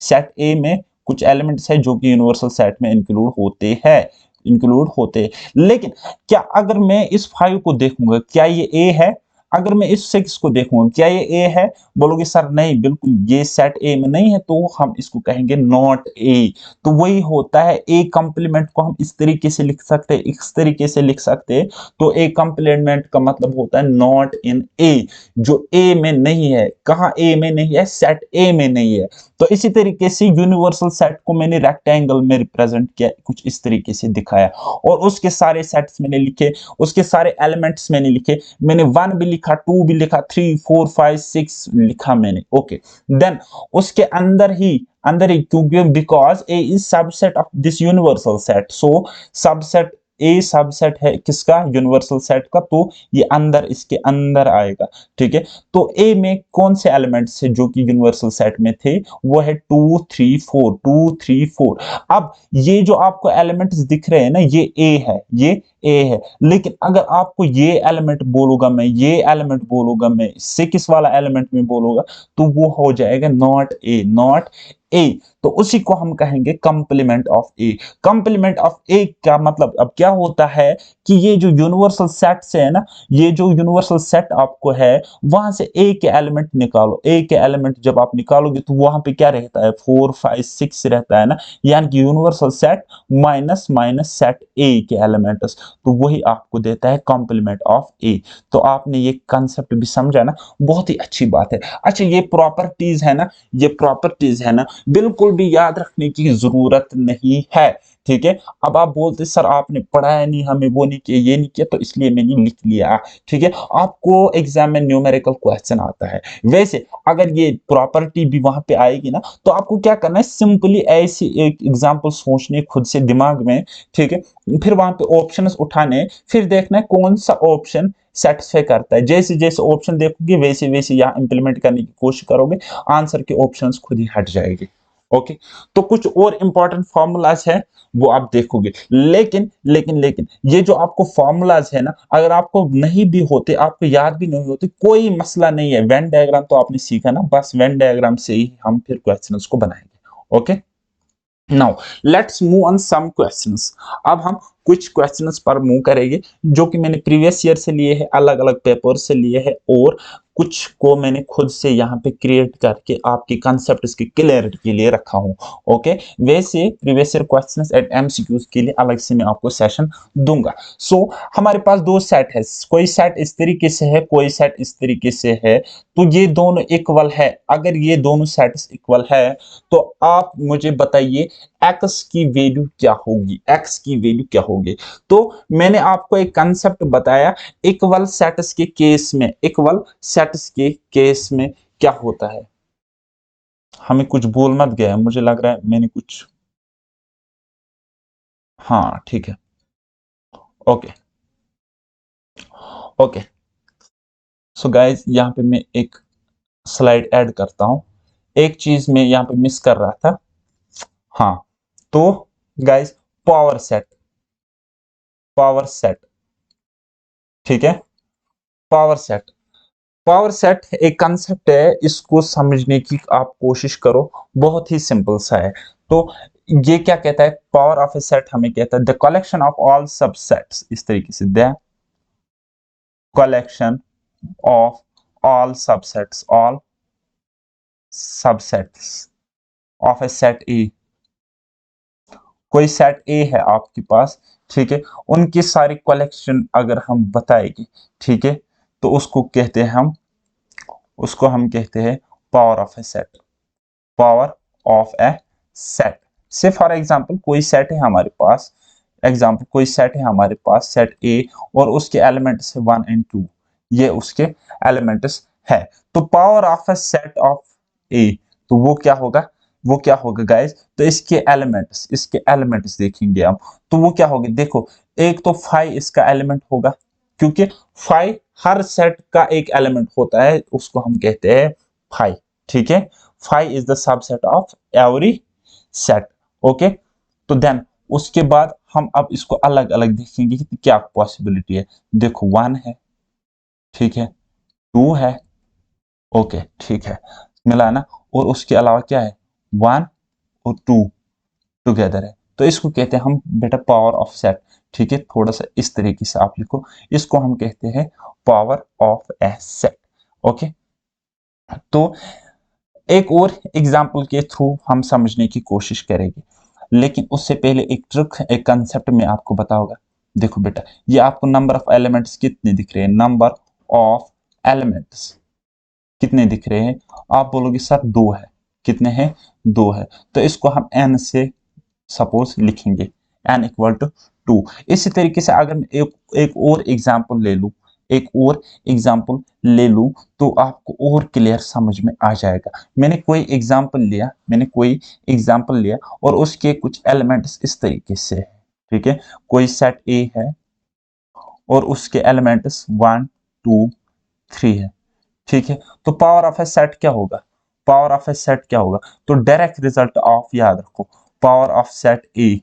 S1: सेट ए में कुछ एलिमेंट्स है जो कि यूनिवर्सल सेट में इंक्लूड होते हैं, इंक्लूड होते हैं। लेकिन क्या अगर मैं इस 5 को देखूंगा, क्या ये ए है? अगर मैं इस 6 को देखूंगा, क्या ये ए है? बोलोगे सर नहीं, बिल्कुल ये सेट ए में नहीं है, तो हम इसको कहेंगे नॉट ए। तो वही होता है, ए कंप्लीमेंट को हम इस तरीके से लिख सकते हैं, इस तरीके से लिख सकते हैं। तो ए कंप्लीमेंट का मतलब होता है नॉट इन ए, जो ए में नहीं है। कहां ए में नहीं है? सेट ए में नहीं है। तो इसी तरीके से यूनिवर्सल सेट को मैंने रेक्टेंगल में रिप्रेजेंट किया, कुछ इस तरीके से दिखाया, और उसके सारे सेट्स मैंने लिखे, उसके सारे एलिमेंट्स मैंने लिखे। मैंने 1 भी लिखा, 2 भी लिखा, 3 4 5 6 लिखा मैंने। ओके, देन उसके अंदर ही क्योंकि because A is subset of this universal set, so subset A subset है किसका? यूनिवर्सल सेट का, तो ये अंदर, इसके अंदर आएगा। ठीक है, तो ए में कौन से एलिमेंट्स है जो कि यूनिवर्सल सेट में थे? वो है 2 3 4 अब ये जो आपको एलिमेंट्स दिख रहे हैं ना, ये ए है, ये ए है। लेकिन अगर आपको ये एलिमेंट बोलूंगा मैं, ये एलिमेंट बोलूंगा मैं, 6 वाला एलिमेंट में बोलूंगा, तो वो हो जाएगा नॉट ए, नॉट ए। तो उसी को हम कहेंगे complement of A. Complement of A का मतलब अब क्या होता है कि ये जो यूनिवर्सल सेट से है ना, ये जो यूनिवर्सल सेट आपको है, वहां से ए के एलिमेंट निकालो। ए के एलिमेंट जब आप निकालोगे, तो वहां पे क्या रहता है? 4 5 6 रहता है ना, यानी कि universal set minus minus set ए के एलिमेंट्स, तो वही आपको देता है कॉम्प्लीमेंट ऑफ ए। तो आपने ये कंसेप्ट भी समझा ना, बहुत ही अच्छी बात है। अच्छा, ये प्रॉपर्टीज है ना, ये प्रॉपर्टीज है ना, बिल्कुल भी याद रखने की जरूरत नहीं है। ठीक है, अब आप बोलते सर आपने पढ़ाया नहीं, हमें वो नहीं किया, ये नहीं किया, तो इसलिए मैंने लिख लिया। ठीक है, आपको एग्जाम में न्यूमेरिकल क्वेश्चन आता है, वैसे अगर ये प्रॉपर्टी भी वहां पे आएगी ना, तो आपको क्या करना है? सिंपली ऐसी एक एग्जांपल सोचने खुद से दिमाग में। ठीक है, फिर वहां पे ऑप्शंस उठाने, फिर देखना है कौन सा ऑप्शन सेटिस्फाई करता है। जैसे जैसे ऑप्शन देखोगे, वैसे वैसे यहाँ इंप्लीमेंट करने की कोशिश करोगे, आंसर के ऑप्शंस खुद ही हट जाएंगे। ओके, तो कुछ और इंपॉर्टेंट फॉर्मूलाज है, वो आप देखोगे। लेकिन ये जो आपको फॉर्मूलाज है ना, अगर आपको नहीं भी होते, आपको याद भी नहीं होते, कोई मसला नहीं है। वेन डायग्राम तो आपने सीखा ना, बस वेन डायग्राम से ही हम फिर क्वेश्चंस को बनाएंगे। Okay, now let's move on some questions. अब हम कुछ क्वेश्चंस पर मूव करेंगे, जो कि मैंने प्रीवियस ईयर से लिए हैं, अलग अलग पेपर से लिए हैं, और कुछ को मैंने खुद से यहाँ पे क्रिएट करके आपकी कंसेप्ट की क्लियरिटी के लिए रखा हूँ। ओके, वैसे previous year questions and MCQs के लिए अलग से मैं आपको सेशन दूंगा। सो हमारे पास दो सेट है, कोई सेट इस तरीके से है, कोई सेट इस तरीके से है, तो ये दोनों इक्वल है। अगर ये दोनों सेट्स इक्वल है, तो आप मुझे बताइए एक्स की वैल्यू क्या होगी, एक्स की वैल्यू क्या होगी? तो मैंने आपको एक कंसेप्ट बताया, इक्वल सेट्स के केस में, इक्वल सेट्स के केस में क्या होता है? हमें कुछ बोल मत गया, मुझे लग रहा है मैंने कुछ, हाँ ठीक है। ओके, ओके, सो गाइज यहाँ पे मैं एक स्लाइड ऐड करता हूं। एक चीज मैं यहाँ पे मिस कर रहा था, हाँ, तो guys power set, power set, ठीक है, पावर सेट, पावर सेट एक कंसेप्ट है, इसको समझने की आप कोशिश करो, बहुत ही सिंपल सा है। तो ये क्या कहता है, पावर ऑफ ए सेट हमें कहता है the collection of all subsets, इस तरीके से the collection of all subsets, all subsets of a set ए, कोई सेट ए है आपके पास, ठीक है, उनकी सारी कलेक्शन अगर हम बताएंगे, ठीक है, तो उसको कहते हैं हम, उसको हम कहते हैं power of a set, power of a set. से फॉर एग्जांपल कोई सेट है हमारे पास, एग्जांपल कोई सेट है हमारे पास, सेट ए, और उसके एलिमेंट्स है 1 एंड 2, ये उसके एलिमेंट्स है। तो power of a set of A, तो वो क्या होगा, वो क्या होगा गाइस, तो इसके एलिमेंट्स, इसके एलिमेंट्स देखेंगे हम, तो वो क्या होगा, देखो एक तो 5 इसका एलिमेंट होगा, क्योंकि 5 हर सेट का एक एलिमेंट होता है, उसको हम कहते हैं 5, ठीक है, 5 is the subset of every set, okay. तो देन उसके बाद हम अब इसको अलग अलग देखेंगे कि क्या पॉसिबिलिटी है। देखो 1 है, ठीक है, 2 है, ओके, ठीक है, मिला ना, और उसके अलावा क्या है, 1 और 2 टुगेदर है, तो इसको कहते हैं हम बेटा पावर ऑफ सेट, ठीक है, थोड़ा सा इस तरीके से आप लिखो, इसको हम कहते हैं power of a set, okay. तो एक और एग्जाम्पल के थ्रू हम समझने की कोशिश करेंगे, लेकिन उससे पहले एक ट्रिक, एक कंसेप्ट में आपको बताऊंगा। देखो बेटा, ये आपको नंबर ऑफ एलिमेंट्स कितने दिख रहे हैं, नंबर ऑफ एलिमेंट्स कितने दिख रहे हैं, आप बोलोगे सर 2 है, कितने हैं, 2 है, तो इसको हम n से सपोज लिखेंगे, n इक्वल टू 2। इसी तरीके से अगर मैं एक और एग्जाम्पल ले लूं, एक और एग्जाम्पल ले लूं, तो आपको और क्लियर समझ में आ जाएगा। मैंने कोई एग्जाम्पल लिया, मैंने कोई एग्जाम्पल लिया और उसके कुछ एलिमेंट्स इस तरीके से है, ठीक है, कोई सेट ए है और उसके एलिमेंट्स 1 2 3 है, ठीक है। तो पावर ऑफ ए सेट क्या होगा, पावर ऑफ ए सेट क्या होगा, तो डायरेक्ट रिजल्ट ऑफ, याद रखो, पावर ऑफ सेट ए,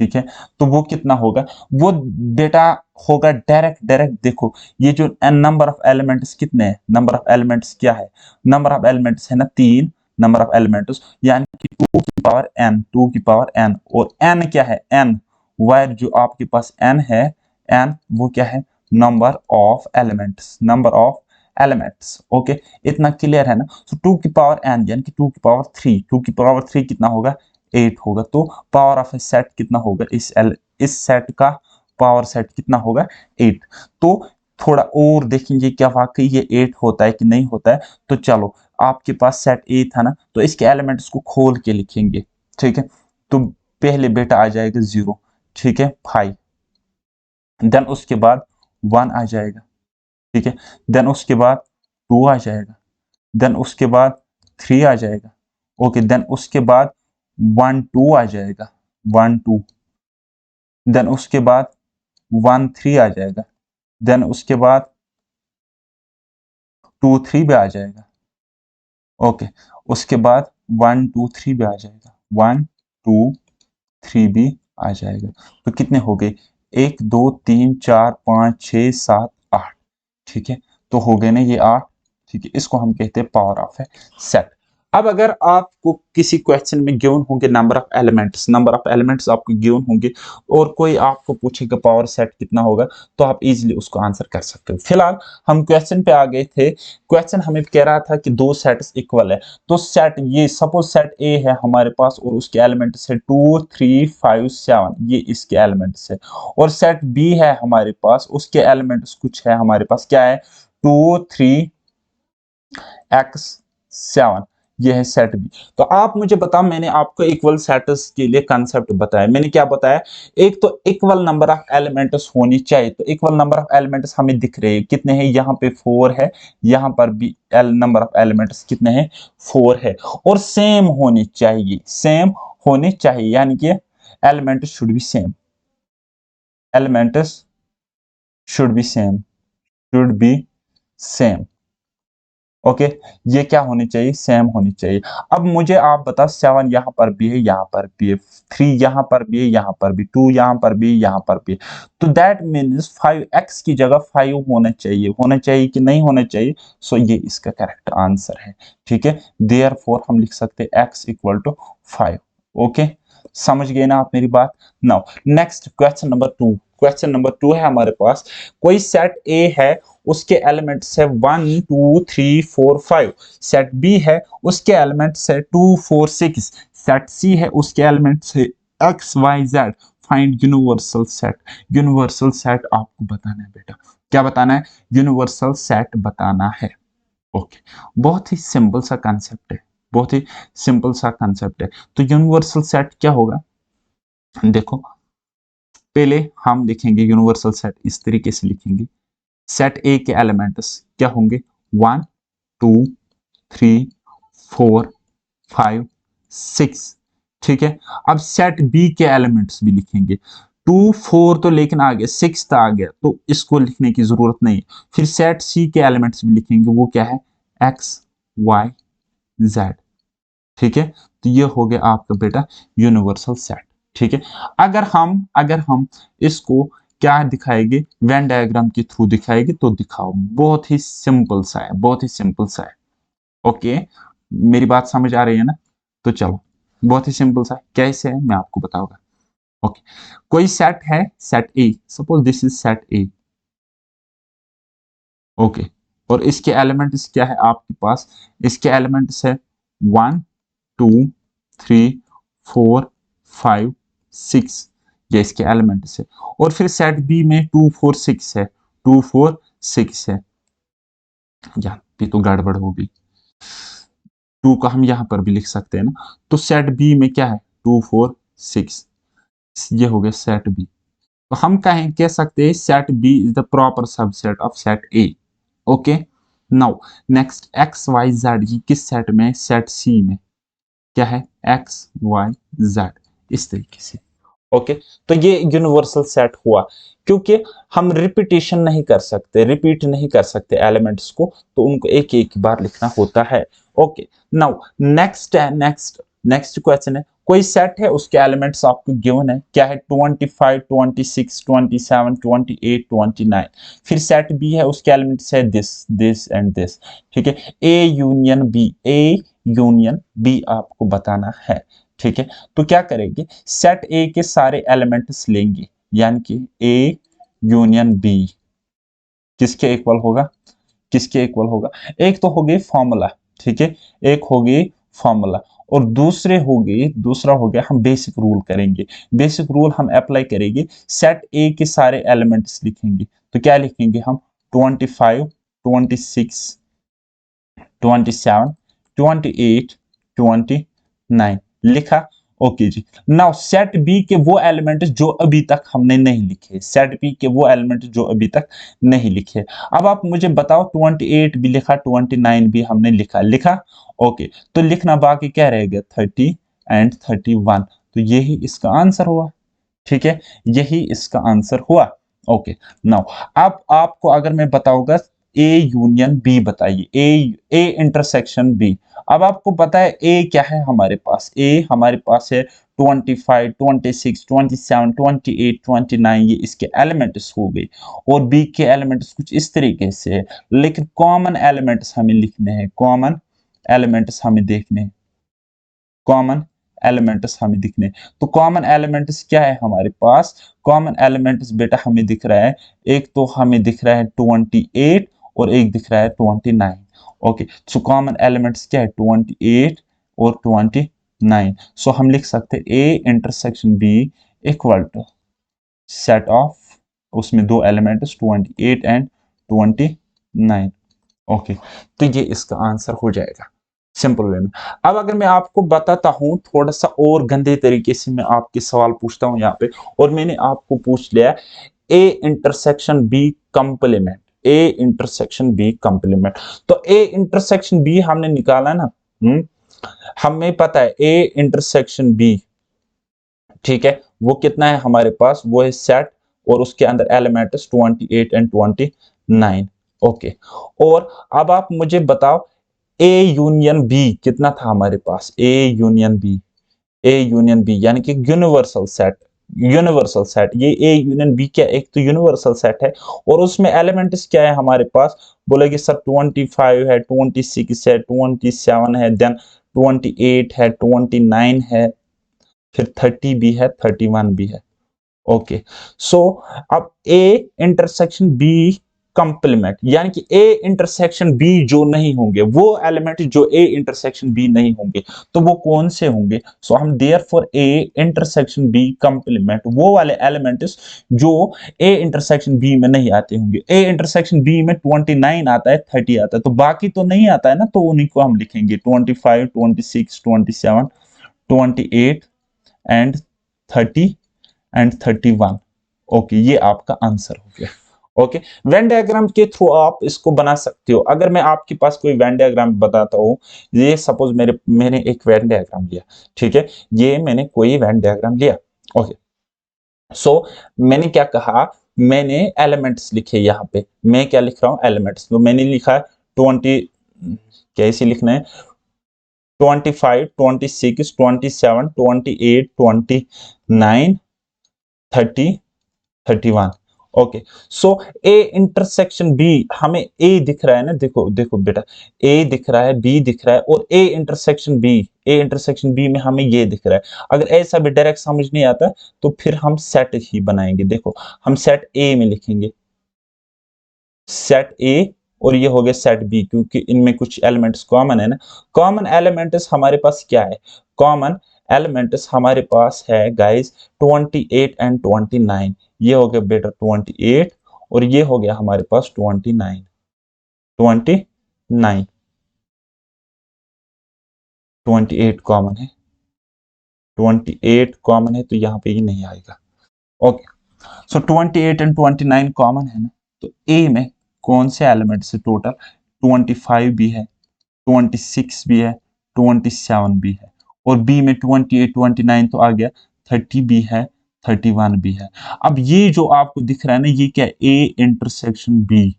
S1: ठीक है, तो वो कितना होगा, वो डेटा होगा डायरेक्ट, डायरेक्ट देखो, ये जो एन नंबर ऑफ एलिमेंट्स कितने हैं, नंबर ऑफ एलिमेंट्स क्या है, नंबर ऑफ एलिमेंट्स है ना 3, नंबर ऑफ एलिमेंट्स यानी कि 2 की पावर n, 2 की पावर n, और n क्या है, n वायर जो आपके पास n है, n वो क्या है, number of elements, number of elements, okay. इतना क्लियर है ना, तो 2 की पावर n यानी कि 2 की पावर 3, 2 की पावर 3 कितना होगा, 8 होगा। तो पावर ऑफ ए सेट कितना होगा, इस सेट का पावर सेट कितना होगा, 8। तो थोड़ा और देखेंगे क्या वाकई ये 8 होता है कि नहीं होता है। तो चलो, आपके पास सेट ए था ना, तो इसके एलिमेंट्स को खोल के लिखेंगे, ठीक है। तो पहले बेटा आ जाएगा 0, ठीक है, 5, देन उसके बाद 1 आ जाएगा, ठीक है, देन उसके बाद 2 आ जाएगा, देन उसके बाद 3 आ जाएगा, ओके, देन उसके बाद 1 2 आ जाएगा, 1 2, देन उसके बाद 1 3 आ जाएगा, देन उसके बाद 2 3 भी आ जाएगा, ओके, उसके बाद 1 2 3 भी आ जाएगा, 1 2 3 भी आ जाएगा। तो कितने हो गए, 1 2 3 4 5 6 7 8, ठीक है, तो हो गए ना ये 8, ठीक है, इसको हम कहते हैं पावर ऑफ ए सेट। अब अगर आपको किसी क्वेश्चन में गिवन होंगे number of elements, number of elements आपको गिवन होंगे, और कोई आपको पूछेगा पावर सेट कितना होगा, तो आप इजीली उसको आंसर कर सकते हो। फिलहाल हम क्वेश्चन पे आ गए थे, क्वेश्चन हमें कह रहा था कि दो सेट्स इक्वल है, तो सेट ये सपोज सेट ए है हमारे पास और उसके एलिमेंट्स है 2 3 5 7, ये इसके एलिमेंट्स है, और सेट बी है हमारे पास, उसके एलिमेंट्स कुछ है हमारे पास, क्या है, 2 3 एक्स 7, ये है सेट बी। तो आप मुझे बताओ, मैंने आपको इक्वल सेट्स के लिए कंसेप्ट बताया, मैंने क्या बताया, एक तो इक्वल नंबर ऑफ एलिमेंट्स होनी चाहिए, तो इक्वल नंबर ऑफ एलिमेंट्स हमें दिख रहे हैं कितने हैं, यहाँ पे 4 है, यहाँ पर भी एल नंबर ऑफ एलिमेंट्स कितने हैं, 4 है, और सेम होनी चाहिए, सेम होनी चाहिए, यानी कि elements should be same, elements should be same, should be same, okay, ये क्या होनी चाहिए, सेम होनी चाहिए। अब मुझे आप बताओ 7 यहाँ पर भी है, यहाँ पर भी है, 3 यहाँ पर भी है, यहाँ पर भी, 2 यहाँ पर भी, यहाँ पर भी। तो दैट मीन्स 5x की जगह 5 होना चाहिए कि नहीं होना चाहिए। सो ये इसका करेक्ट आंसर है। ठीक है, देयरफॉर हम लिख सकते हैं x इक्वल टू 5। ओके, समझ गए ना आप मेरी बात। Now next question number 2। Question number 2 है हमारे पास, कोई सेट ए है, उसके एलिमेंट्स है 1 2 3 4 5। सेट बी है, उसके एलिमेंट्स है 2 4 6। सेट सी है, उसके एलिमेंट्स है x y z। Find universal set. Universal set आपको बताना है बेटा। क्या बताना है, यूनिवर्सल सेट बताना है। ओके, बहुत ही सिंपल सा कंसेप्ट है, बहुत ही सिंपल सा कंसेप्ट है। तो यूनिवर्सल सेट क्या होगा, देखो पहले हम लिखेंगे यूनिवर्सल सेट, इस तरीके से लिखेंगे। सेट ए के एलिमेंट्स क्या होंगे, 1 2 3 4 5 6। ठीक है, अब सेट बी के एलिमेंट्स भी लिखेंगे। 2 4 तो लेकिन आ गया, 6 तो आ गया, तो इसको लिखने की जरूरत नहीं। फिर सेट सी के एलिमेंट्स भी लिखेंगे, वो क्या है, एक्स वाई जेड। ठीक है, तो ये हो गया आपका बेटा यूनिवर्सल सेट। ठीक है, अगर हम इसको क्या दिखाएंगे, वेन डायग्राम के थ्रू दिखाएंगे, तो दिखाओ। बहुत ही सिंपल सा है, बहुत ही सिंपल सा है। ओके, मेरी बात समझ आ रही है ना। तो चलो, बहुत ही सिंपल सा है, कैसे है मैं आपको बताऊंगा। ओके, कोई सेट है, set A, suppose this is set A. Okay, और इसके एलिमेंट्स क्या है आपके पास, इसके एलिमेंट्स है 1 2 3 4 5 6। ये इसके एलिमेंट्स है। और फिर सेट बी में 2 4 6 है, 2 4 6 है। यार ये तो गड़बड़ हो गई, 2 का हम यहां पर भी लिख सकते हैं ना। तो सेट बी में क्या है, 2 4 6। ये हो गया सेट बी। तो हम कह सकते हैं set B is the proper subset of set A. Okay, now next x Y z, ये किस सेट में, सेट सी में क्या है, एक्स वाई जेड, इस तरीके से। ओके, तो ये यूनिवर्सल सेट हुआ, क्योंकि हम रिपीटेशन नहीं कर सकते, रिपीट नहीं कर सकते एलिमेंट्स को, तो उनको एक एक बार लिखना होता है। ओके, नाउ नेक्स्ट है, नेक्स्ट क्वेश्चन है, कोई सेट है, उसके एलिमेंट्स आपको गिवन है, क्या है, 25 26 27 28 29। फिर सेट बी है, उसके एलिमेंट्स है दिस दिस एंड दिस। ठीक है, A union B, A union B आपको बताना है। ठीक है, तो क्या करेंगे, सेट ए के सारे एलिमेंट्स लेंगे, यानी कि ए यूनियन बी किसके इक्वल होगा, किसके इक्वल होगा, एक तो हो गई फॉर्मूला। ठीक है, एक हो गई फॉर्मूला, और दूसरा हो गया हम बेसिक रूल करेंगे। बेसिक रूल हम अप्लाई करेंगे, सेट ए के सारे एलिमेंट्स लिखेंगे। तो क्या लिखेंगे हम, 25 26 27 28 29 लिखा। ओके जी, नाउ सेट बी के वो एलिमेंट जो अभी तक हमने नहीं लिखे, सेट बी के वो एलिमेंट जो अभी तक नहीं लिखे। अब आप मुझे बताओ, 28 भी लिखा, 29 भी हमने लिखा। ओके, तो लिखना बाकी क्या रहेगा, 30 एंड 31। तो यही इसका आंसर हुआ। ठीक है, यही इसका आंसर हुआ। ओके, नाउ अब आपको अगर मैं बताऊंगा ए यूनियन बी बताइए, ए इंटरसेक्शन बी। अब आपको पता है ए क्या है हमारे पास, ए हमारे पास है 25 26 27 28 29, ये इसके एलिमेंट्स हो गए। और बी के एलिमेंट्स कुछ इस तरीके से है, लेकिन कॉमन एलिमेंट्स हमें लिखने हैं, कॉमन एलिमेंट्स हमें देखने हैं, कॉमन एलिमेंट्स हमें दिखने। तो कॉमन एलिमेंट्स क्या है हमारे पास, कॉमन एलिमेंट्स बेटा हमें दिख रहा है, एक तो हमें दिख रहा है 28 और एक दिख रहा है 29। ओके, सो कॉमन एलिमेंट्स क्या है, 28 और 29। सो हम लिख सकते हैं A intersection B equal to set of, उसमें दो एलिमेंट्स 28 एंड 29। ओके, तो ये इसका आंसर हो जाएगा सिंपल वे में। अब अगर मैं आपको बताता हूं थोड़ा सा और गंदे तरीके से, मैं आपके सवाल पूछता हूं यहाँ पे, और मैंने आपको पूछ लिया A intersection B complement, A intersection B complement. तो ए इंटरसेक्शन बी हमने निकाला ना, हमें पता है ए इंटरसेक्शन बी, ठीक है, वो कितना है हमारे पास, वो है सेट, और उसके अंदर एलिमेंट्स 28 एंड 29। ओके, और अब आप मुझे बताओ ए यूनियन बी कितना था हमारे पास, ए यूनियन बी यानी कि यूनिवर्सल सेट, ये ए यूनियन बी क्या, एक तो यूनिवर्सल सेट है और उसमें एलिमेंट्स क्या है हमारे पास, बोलेगे सर 25 है, 26 है, 27 है, देन 28 है, 29 है, फिर 30 भी है, 31 भी है। ओके, सो अब ए इंटरसेक्शन बी कंप्लीमेंट यानी कि ए इंटरसेक्शन बी जो नहीं होंगे, वो एलिमेंट जो ए इंटरसेक्शन बी नहीं होंगे, तो वो कौन से होंगे? सो हम therefore A intersection B complement वो वाले एलिमेंट्स जो ए इंटरसेक्शन बी में नहीं आते होंगे। ए इंटरसेक्शन बी में 29 आता है, 30 आता है, तो बाकी तो नहीं आता है ना, तो उन्हीं को हम लिखेंगे 25, 26, 27, 28 एंड 30 एंड 31। ओके, ये आपका आंसर हो गया। ओके, वेन डायग्राम के थ्रू आप इसको बना सकते हो। अगर मैं आपके पास कोई वेन डायग्राम बताता हूँ, ये सपोज मैंने एक वेन डायग्राम लिया, ठीक है, ये मैंने कोई वेन डायग्राम लिया। ओके, सो मैंने क्या कहा, मैंने एलिमेंट्स लिखे, यहाँ पे मैं क्या लिख रहा हूँ, एलिमेंट्स। तो मैंने लिखा 20, कैसे लिखना है, 25, 26, 27, 28, 29, 30, 31। Okay, so A intersection B, हमें ए दिख रहा है ना, देखो देखो बेटा, ए दिख रहा है, बी दिख रहा है, और ए इंटरसेक्शन बी में हमें ये दिख रहा है। अगर ऐसा भी डायरेक्ट समझ नहीं आता तो फिर हम सेट ही बनाएंगे। देखो, हम सेट ए में लिखेंगे, सेट ए, और ये हो गया सेट बी, क्योंकि इनमें कुछ एलिमेंट्स कॉमन है ना। कॉमन एलिमेंट्स हमारे पास क्या है, कॉमन एलिमेंट्स हमारे पास है गाइस 28 एंड 29। ये हो गया बेटा 28 और ये हो गया हमारे पास 29, 29, 28 कॉमन है, 28 कॉमन है, तो यहाँ पे ये नहीं आएगा। ओके, सो 28 एंड 29 कॉमन है ना, तो ए में कौन से एलिमेंट से टोटल 25 भी है, 26 भी है, 27 भी है, और बी में 28, 29 तो आ गया, 30 भी है, 31 भी है। अब ये जो आपको दिख रहा है ना, ये क्या है, A intersection B,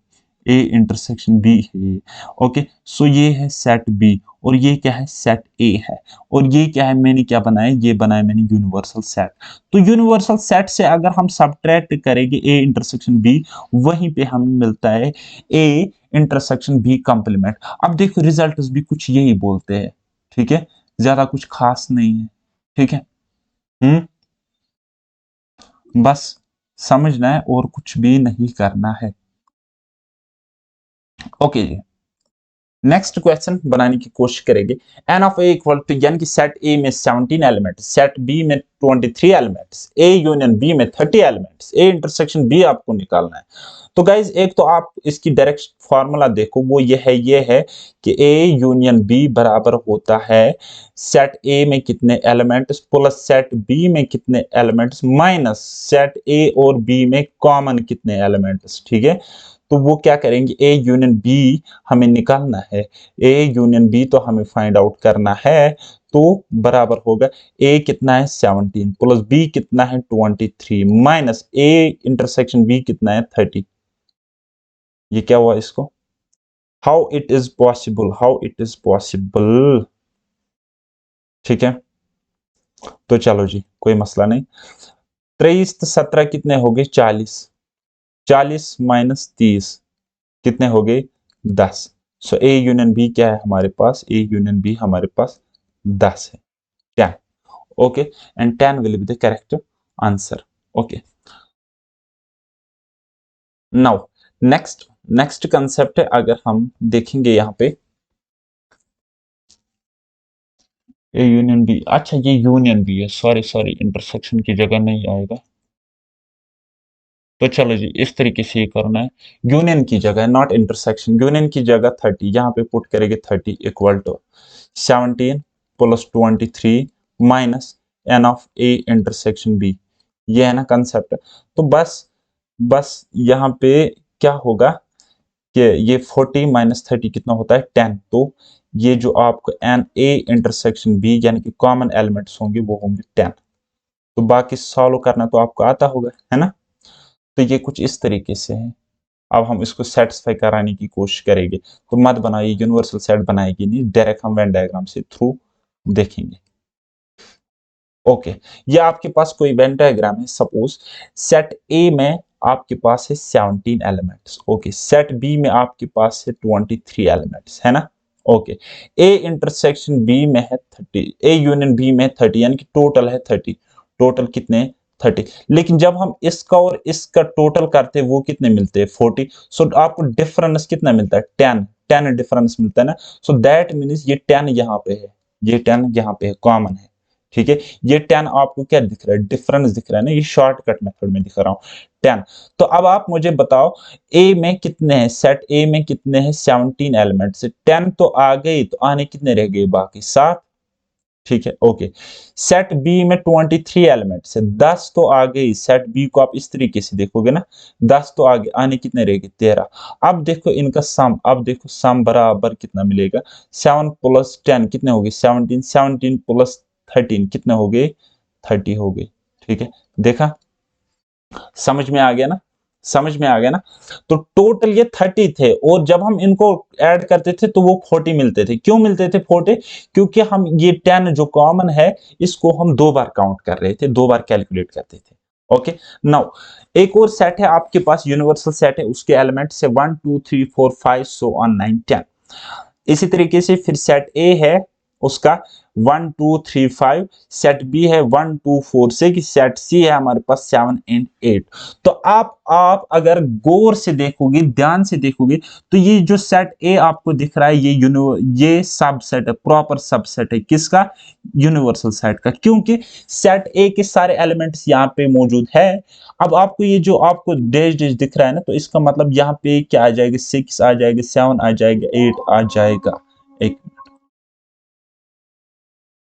S1: A intersection B है। ओके, सो ये है सेट बी, और ये क्या है, सेट ए है, और ये क्या है, मैंने क्या बनाया, ये बनाया मैंने यूनिवर्सल सेट। तो यूनिवर्सल सेट से अगर हम सब्ट्रैक्ट करेंगे ए इंटरसेक्शन बी, वहीं पे हमें मिलता है ए इंटरसेक्शन बी कंप्लीमेंट। अब देखो रिजल्ट भी कुछ यही बोलते हैं, ठीक है, ज्यादा कुछ खास नहीं है, ठीक है। बस समझना है और कुछ भी नहीं करना है। ओके जी, नेक्स्ट क्वेश्चन बनाने की कोशिश करेंगे। N of A equal to, यानी कि सेट ए में 17 एलिमेंट, सेट बी में 23 एलिमेंट्स, ए यूनियन बी में 30 एलिमेंट्स, ए इंटरसेक्शन बी आपको निकालना है। तो गाइज एक तो आप इसकी डायरेक्ट फार्मूला देखो, वो ये है कि ए यूनियन बी बराबर होता है सेट ए में कितने एलिमेंट्स प्लस सेट बी में कितने एलिमेंट्स माइनस सेट ए और बी में कॉमन कितने एलिमेंट्स, ठीक है। तो वो क्या करेंगे, ए यूनियन बी हमें निकालना है, ए यूनियन बी तो हमें फाइंड आउट करना है, तो बराबर होगा ए कितना है 17 प्लस बी कितना है 23 माइनस ए इंटरसेक्शन बी कितना है 30। ये क्या हुआ इसको, how it is possible, how it is possible, ठीक है। तो चलो जी, कोई मसला नहीं। 23 17 कितने हो गए 40, 40 माइनस 30 कितने हो गए 10। सो ए यूनियन बी क्या है हमारे पास, ए यूनियन बी हमारे पास 10 है, 10। Okay, and 10 will be the correct answer. Okay, now next next concept है, अगर हम देखेंगे यहाँ पे ए यूनियन बी, अच्छा ये यूनियन बी है, सॉरी सॉरी, इंटरसेक्शन की जगह नहीं आएगा। तो चलो जी, इस तरीके से ये करना है, यूनियन की जगह, नॉट इंटरसेक्शन, यूनियन की जगह 30 यहाँ पे पुट करेंगे, 30 equal to 17 plus 23 minus n of A intersection B, ये है ना कंसेप्ट। तो बस बस यहाँ पे क्या होगा कि ये 40 माइनस 30 कितना होता है 10। तो ये जो आपको एन ए इंटरसेक्शन बी यानी कि कॉमन एलिमेंट्स होंगे वो होंगे 10। तो बाकी सॉल्व करना तो आपको आता होगा, है ना। तो ये कुछ इस तरीके से है। अब हम इसको सेटिस्फाई कराने की कोशिश करेंगे, तो मत बनाओ, ये यूनिवर्सल सेट बनाएगी नहीं, डायरेक्ट हम वेन डायग्राम से थ्रू देखेंगे। ओके, ये आपके पास कोई वेन डायग्राम है, सपोज सेट ए में आपके पास है 17 एलिमेंट्स, ओके, सेट बी में आपके पास है 23 एलिमेंट्स, है ना। ओके, ए इंटरसेक्शन बी में है 30, ए यूनियन बी में 30, यानी कि टोटल है 30, टोटल कितने 30, लेकिन जब हम इसका और इसका टोटल करते हैं वो कितने मिलते हैं 40, सो आपको डिफरेंस कितना मिलता है 10, 10 डिफरेंस मिलता है ना, सो दैट मीन्स ये 10 यहाँ पे है, ये 10 यहाँ पे है, कॉमन है, ठीक है। ये 10 आपको क्या दिख रहा है, डिफरेंस दिख रहा है ना, ये शॉर्टकट मेथड में दिखा रहा हूँ 10। तो अब आप मुझे बताओ ए में कितने हैं, सेट ए में कितने हैं 17 एलिमेंट से 10 तो आ गए, तो आने कितने रह गए बाकी 7, ठीक है। ओके, सेट बी में 23 एलिमेंट से 10 तो आ गई, सेट बी को आप इस तरीके से देखोगे ना, 10 तो आगे आने कितने रहेंगे 13। अब देखो इनका सम, अब देखो सम बराबर कितना मिलेगा, 7 प्लस 10 कितने हो गए 17, 17 प्लस 13 कितने हो गए 30 हो गए, ठीक है। देखा, समझ में आ गया ना, समझ में आ गया ना। तो टोटल ये 30 थे, और जब हम इनको ऐड करते थे तो वो 40 मिलते थे, क्यों मिलते थे 40, क्योंकि हम ये 10 जो कॉमन है इसको हम 2 बार काउंट कर रहे थे, 2 बार कैलकुलेट करते थे। ओके, नाउ एक और सेट है आपके पास, यूनिवर्सल सेट है, उसके एलिमेंट से 1 2 3 4 5 सो ऑन 9 10। इसी तरीके से फिर सेट ए है उसका 1 2 3 5, सेट बी है 1 2 4 6, सेट सी है हमारे पास 7 एंड 8। तो आप अगर गौर से देखोगे, ध्यान से देखोगे, तो ये जो सेट ए आपको दिख रहा है ये सबसेट है, प्रॉपर सबसेट है किसका, यूनिवर्सल सेट का, क्योंकि सेट ए के सारे एलिमेंट्स यहाँ पे मौजूद है। अब आपको ये जो आपको डैश डैश दिख रहा है ना, तो इसका मतलब यहाँ पे क्या आ जाएगा, 6 आ जाएगा, 7 आ जाएगा, 8 आ जाएगा। एक,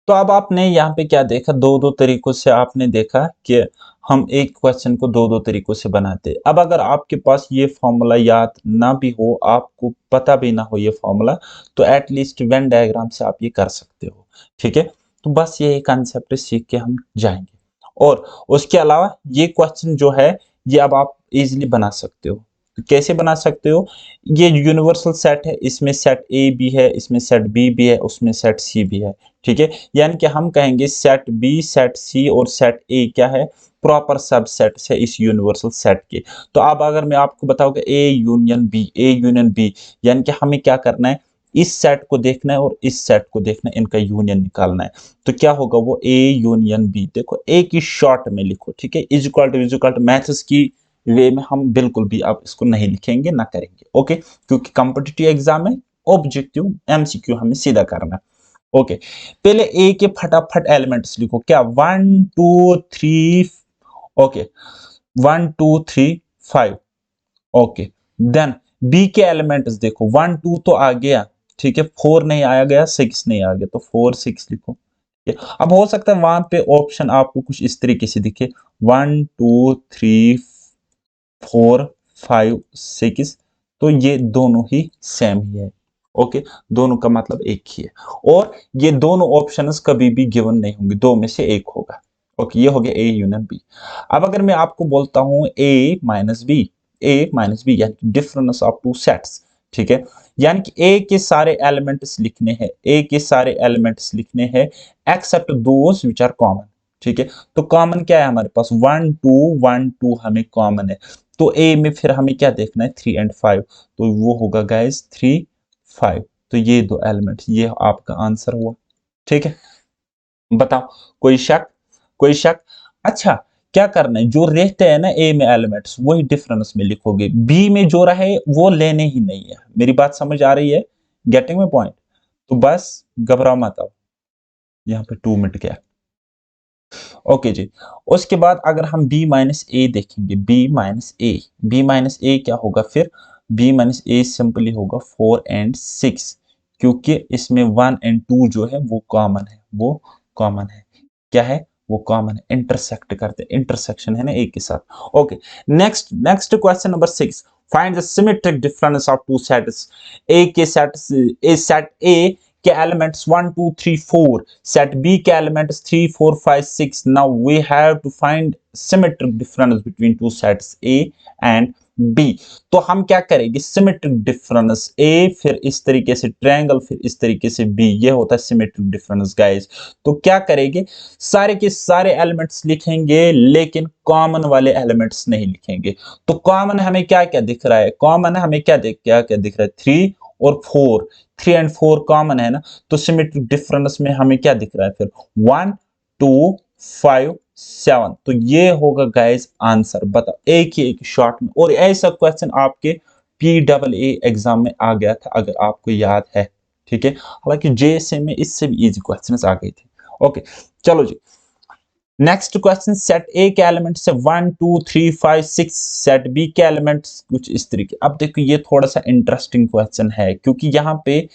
S1: तो अब आपने यहाँ पे क्या देखा, दो दो तरीकों से आपने देखा कि हम एक क्वेश्चन को दो दो तरीकों से बनाते हैं। अब अगर आपके पास ये फॉर्मूला याद ना भी हो, आपको पता भी ना हो ये फॉर्मूला, तो एटलीस्ट वेन डायग्राम से आप ये कर सकते हो, ठीक है। तो बस ये कंसेप्ट सीख के हम जाएंगे, और उसके अलावा ये क्वेश्चन जो है ये अब आप इजीली बना सकते हो। तो कैसे बना सकते हो, ये यूनिवर्सल सेट है, इसमें सेट ए भी है, इसमें सेट बी भी है, उसमें सेट सी भी है, ठीक है। यानी कि हम कहेंगे सेट बी, सेट सी और सेट ए क्या है, प्रॉपर सबसेट है इस यूनिवर्सल सेट के। तो अब अगर मैं आपको बताऊंगा A union B, A union B, यानी कि हमें क्या करना है, इस सेट को देखना है और इस सेट को देखना है, इनका यूनियन निकालना है। तो क्या होगा, वो ए यूनियन बी, देखो ए की शॉर्ट में लिखो, ठीक है, इज इक्वल टू मैथ्स की वे में हम बिल्कुल भी आप इसको नहीं लिखेंगे, ना करेंगे, ओके, क्योंकि कॉम्पिटिटिव एग्जाम में ऑब्जेक्टिव एमसीक्यू हमें सीधा करना है। ओके, पहले ए के फटाफट एलिमेंट्स लिखो, क्या 1 2 3, ओके, 1 2 3 5, ओके। देन बी के एलिमेंट्स देखो, 1 2 तो आ गया, ठीक है, 4 नहीं आया गया, 6 नहीं आ गया, तो 4 6 लिखो। अब हो सकता है वहां पे ऑप्शन आपको कुछ इस तरीके से दिखे, 1 2 3 4 5 6, तो ये दोनों ही सेम ही है, ओके, दोनों का मतलब एक ही है, और ये दोनों ऑप्शंस कभी भी गिवन नहीं होंगे, दो में से एक होगा। ओके, ये हो गया ए यूनियन बी। अब अगर मैं आपको बोलता हूं ए माइनस बी, ए माइनस बी यानी डिफरेंस ऑफ टू सेट्स, ठीक है, यानी कि ए के सारे एलिमेंट्स लिखने हैं, ए के सारे एलिमेंट्स लिखने हैं except those which are common, ठीक है। तो कॉमन क्या है हमारे पास, 1 2 1 2 हमें कॉमन है, तो ए में फिर हमें क्या देखना है 3 एंड 5, तो वो होगा गाइस 3 5, तो ये दो एलिमेंट, ये आपका आंसर हुआ, ठीक है। बताओ, कोई शक, कोई शक। अच्छा, क्या करना है, जो रहते हैं ना ए में एलिमेंट्स वही डिफरेंस में लिखोगे, बी में जो रहे वो लेने ही नहीं है। मेरी बात समझ आ रही है, गेटिंग माय पॉइंट। तो बस घबराओ मत, अब यहाँ पे 2 मिनट गया, ओके जी। उसके बाद अगर हम b माइनस ए देखेंगे, b माइनस ए, b माइनस ए क्या होगा फिर, b माइनस ए सिंपली होगा 4 एंड 6, क्योंकि इसमें 1 एंड 2 जो है वो कॉमन है, वो कॉमन है, क्या है वो कॉमन है, इंटरसेक्ट करते हैं, इंटरसेक्शन है ना एक के साथ। Okay, next next question number 6, find the symmetric difference of two sets, A के सेट्स, ए सेट ए के elements 1 2 3 4, set B के elements 3 4 5 6, now we have to find symmetric difference between two sets A and B. तो हम क्या करेंगे, सिमेट्रिक डिफरेंस, ए फिर इस तरीके से ट्रायंगल फिर इस तरीके से बी, ये होता है सिमेट्रिक डिफरेंस गाइस। तो क्या करेंगे, सारे के सारे एलिमेंट्स लिखेंगे लेकिन कॉमन वाले एलिमेंट्स नहीं लिखेंगे। तो कॉमन हमें क्या क्या दिख रहा है, कॉमन हमें क्या क्या क्या दिख रहा है, 3 और 4, 3 एंड 4 कॉमन है ना। तो सिमेट्रिक डिफरेंस में हमें क्या दिख रहा है फिर, 1 2 5 7। तो ये होगा गाइस आंसर, बताओ एक ही एक शॉर्ट में। और ऐसा क्वेश्चन आपके PAA एग्जाम में आ गया था अगर आपको याद है, ठीक है। हालांकि JSA में इससे भी इजी क्वेश्चंस आ गए थे। ओके चलो जी, नेक्स्ट क्वेश्चन, सेट ए के एलिमेंट्स है 1 2 3 5 6, सेट बी के एलिमेंट्स कुछ इस तरीके। अब देखो ये थोड़ा सा इंटरेस्टिंग क्वेश्चन है क्योंकि यहाँ पे